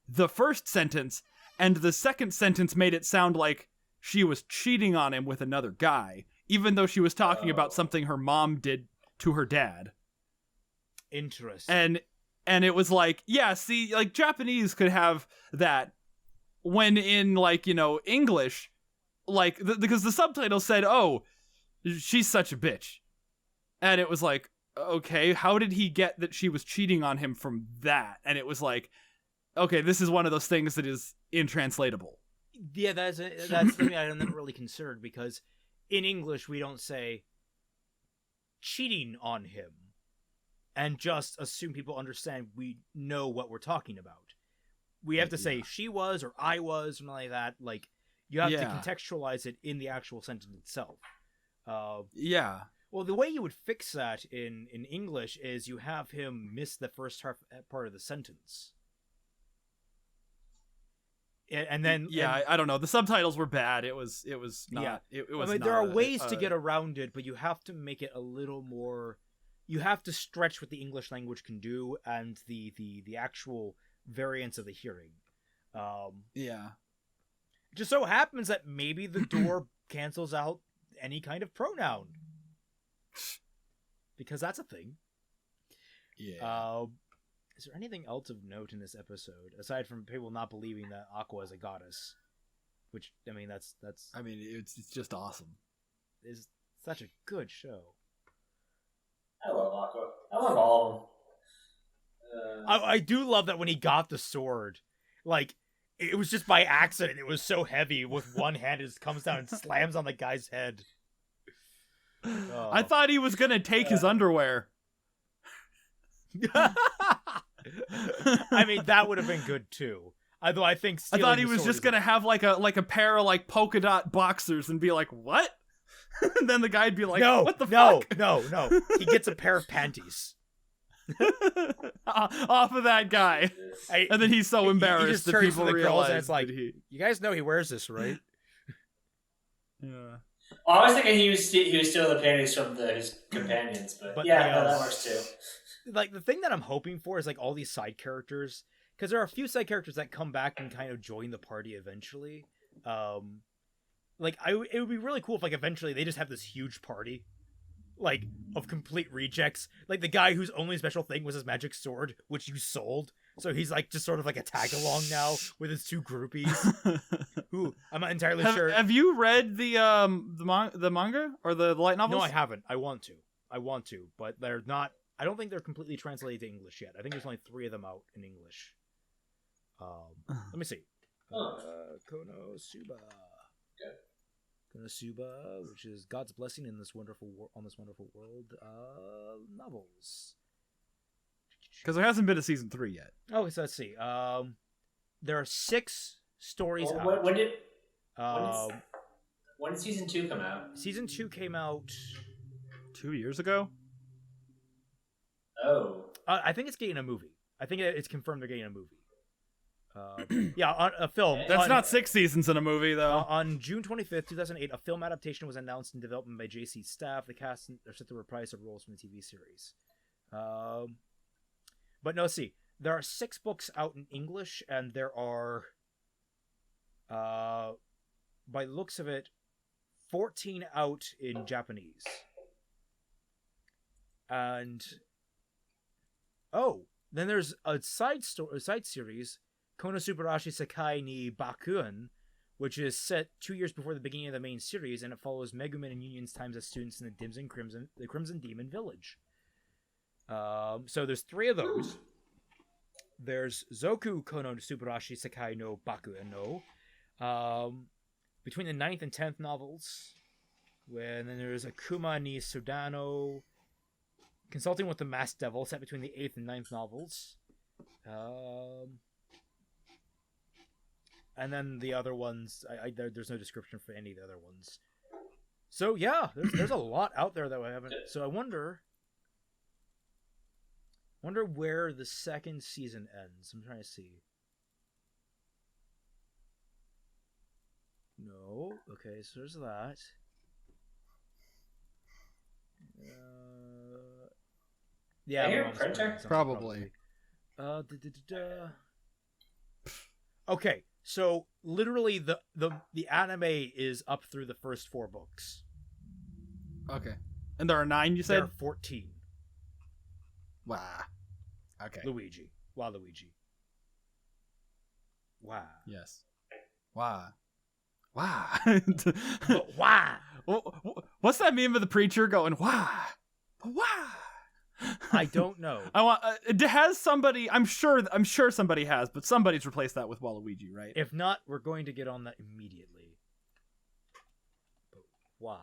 S3: the first sentence, and the second sentence made it sound like she was cheating on him with another guy, even though she was talking about something her mom did to her dad.
S2: Interesting.
S3: And it was like, yeah, see, like Japanese could have that when in like, English, like because the subtitle said, "Oh, she's such a bitch." And it was like, okay, how did he get that she was cheating on him from that? And it was like, okay, this is one of those things that is intranslatable.
S2: Yeah, that's something I never really considered, because in English we don't say cheating on him and just assume people understand we know what we're talking about. We have to say she was or I was, or something like that. Like, you have to contextualize it in the actual sentence itself.
S3: Yeah.
S2: Well, the way you would fix that in English is you have him miss the first part of the sentence. And then
S3: I don't know. The subtitles were bad. It was not. Yeah. It was.
S2: I mean,
S3: not
S2: there are ways to get around it, but you have to make it a little more. You have to stretch what the English language can do and the actual variance of the hearing.
S3: Yeah.
S2: It just so happens that maybe the door cancels out any kind of pronoun, because that's a thing.
S3: Yeah.
S2: Is there anything else of note in this episode aside from people not believing that Aqua is a goddess? Which, I mean, that's.
S3: I mean, it's just awesome.
S2: It's such a good show.
S1: I love Aqua. I love all of them.
S2: I do love that when he got the sword, like, it was just by accident. It was so heavy with one hand, it just comes down and slams on the guy's head. Oh.
S3: I thought he was gonna take his underwear.
S2: I mean, that would have been good too. Although I think
S3: I thought he was just gonna have like a pair of like polka dot boxers and be like, "What?" And then the guy'd be like, "What the fuck?"
S2: No. He gets a pair of panties
S3: off of that guy, and then he's so embarrassed that people realize
S2: and it's like, "You guys know he wears this, right?"
S3: Yeah.
S1: Well, I was thinking he was stealing the panties from his companions, but yeah, no, that works too.
S2: Like, the thing that I'm hoping for is like all these side characters, because there are a few side characters that come back and kind of join the party eventually. Like, it would be really cool if like eventually they just have this huge party, like, of complete rejects. Like the guy whose only special thing was his magic sword, which you sold. So he's like just sort of like a tag along now with his two groupies. Who I'm not entirely sure.
S3: Have you read the manga or the light novels?
S2: No, I haven't. I want to, but they're not. I don't think they're completely translated to English yet. I think there's only 3 of them out in English. Let me see. KonoSuba.
S1: Okay.
S2: KonoSuba, which is God's blessing in this wonderful world. Novels.
S3: Because there hasn't been a season 3 yet.
S2: Oh, so let's see. There are 6 stories out.
S1: When did season 2 come out?
S2: Season 2 came out
S3: 2 years ago.
S1: Oh.
S2: I think it's getting a movie. I think it's confirmed they're getting a movie. Yeah, a film.
S3: That's not 6 seasons in a movie, though.
S2: On June 25th, 2008, a film adaptation was announced in development by JC's staff. The cast are set to reprise their roles from the TV series. But no, see, there are 6 books out in English, and there are, by the looks of it, 14 out in Japanese. And then there's a side series, Konosubarashi Sekai ni Bakuen, which is set 2 years before the beginning of the main series, and it follows Megumin and Union's times as students in the Crimson Demon Village. So there's 3 of those. There's Zoku Konosubarashi Sekai no Bakuen no, between the 9th and 10th novels. And then there's Akuma ni Sudano, Consulting with the Masked Devil, set between the 8th and 9th novels. And then the other ones, there's no description for any of the other ones. So yeah, there's a lot out there that I haven't. So I wonder where the second season ends. I'm trying to see. No. Okay, so there's that. Yeah,
S1: Are you a printer?
S3: Probably.
S2: Okay, So literally, the anime is up through the first 4 books.
S3: Okay. And there are 9, you
S2: There
S3: said?
S2: are 14.
S3: Wow. Okay.
S2: Luigi. Waluigi. Wow.
S3: Yes. Wow. Wow.
S2: Wow.
S3: What's that meme of the preacher going, wow? Wow.
S2: I don't know.
S3: I want. Has somebody? I'm sure somebody has, but somebody's replaced that with Waluigi, right?
S2: If not, we're going to get on that immediately. Wow.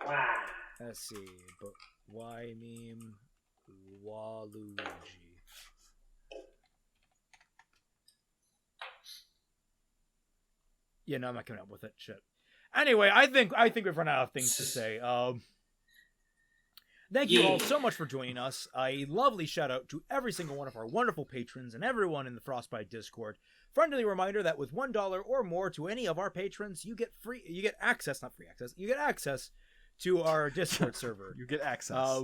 S1: Wow.
S2: Let's see. But why meme Waluigi? Yeah, no, I'm not coming up with it. Shit. Anyway, I think we've run out of things to say. Thank you all so much for joining us. A lovely shout out to every single one of our wonderful patrons and everyone in the Frostbite Discord. Friendly reminder that with $1 or more to any of our patrons, you get access to our Discord server.
S3: You get access.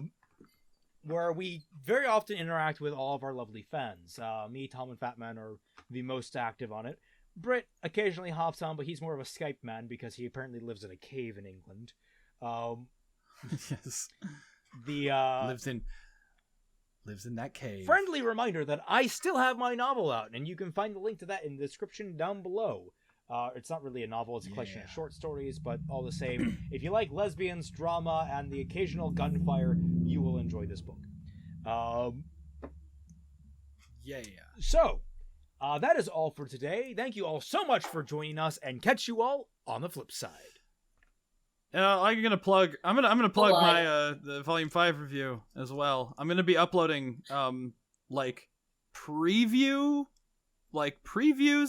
S2: Where we very often interact with all of our lovely fans. Me, Tom, and Fatman are the most active on it. Britt occasionally hops on, but he's more of a Skype man because he apparently lives in a cave in England.
S3: Yes. Lives in that cave.
S2: Friendly reminder that I still have my novel out, and you can find the link to that in the description down below. It's not really a novel, it's a collection of short stories, but all the same, if you like lesbians, drama, and the occasional gunfire, you will enjoy this book. So, that is all for today. Thank you all so much for joining us, and catch you all on the flip side.
S3: I'm gonna plug my the Volume 5 review as well. I'm gonna be uploading previews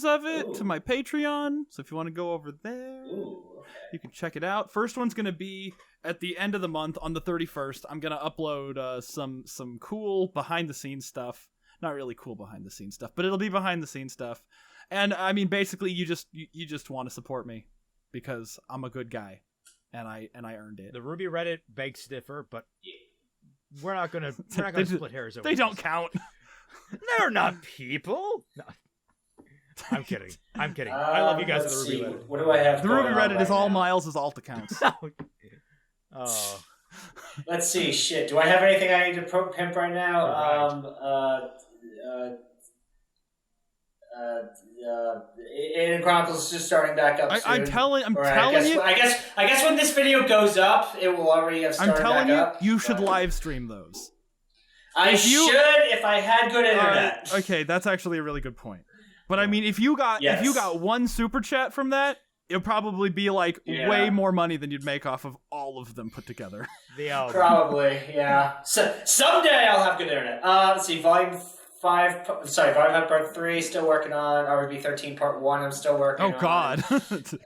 S3: of it to my Patreon. So if you want to go over there, you can check it out. First one's gonna be at the end of the month on the 31st. I'm gonna upload some cool behind the scenes stuff. Not really cool behind the scenes stuff, but it'll be behind the scenes stuff. And I mean, basically, you just want to support me because I'm a good guy. And I earned it.
S2: The RWBY Reddit begs to differ, but we're not gonna split hairs over
S3: They
S2: this.
S3: don't count.
S2: They're not people. No. I'm kidding. I love you guys at the RWBY Reddit.
S1: What do I have?
S3: The RWBY Reddit is all Miles' alt accounts.
S2: Oh.
S1: Let's see. Shit. Do I have anything I need to pimp right now? Alien Chronicles is just starting back up soon.
S3: I'm telling you.
S1: I guess when this video goes up, it will already have started back up.
S3: You should live stream those.
S1: I should if I had good internet.
S3: Okay, that's actually a really good point. But I mean, if you got one super chat from that, it'll probably be way more money than you'd make off of all of them put together.
S1: Probably, yeah. So someday I'll have good internet. Let's see, Volume 5 Part 3, still working on. RWBY 13 Part 1, I'm still working on.
S3: Oh, God.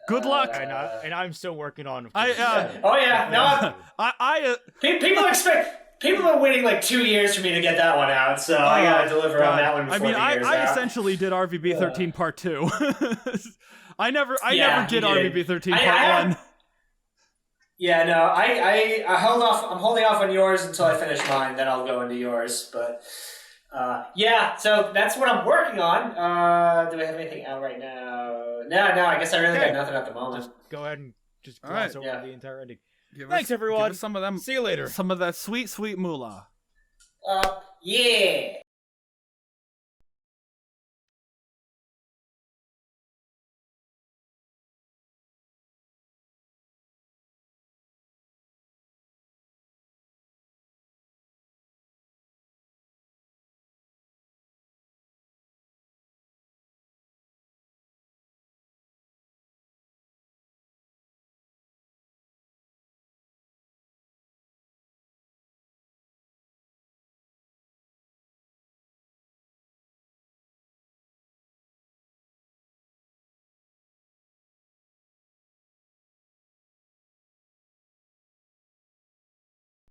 S3: Good luck.
S2: And I'm still working on...
S1: People are waiting 2 years for me to get that one out, so I gotta deliver on that one before the year's out.
S3: I essentially did RWBY 13 Part 2. I never did RWBY 13 Part 1.
S1: Yeah, no, I held off. I'm holding off on yours until I finish mine, then I'll go into yours, but... so that's what I'm working on. Do we have anything out right now? No, I guess I really got nothing at the moment.
S2: Just go ahead and just gloss over the entire ending.
S3: Thanks,
S2: everyone.
S3: Give us some of them.
S2: See you later.
S3: Some of that sweet, sweet moolah.
S1: Yeah.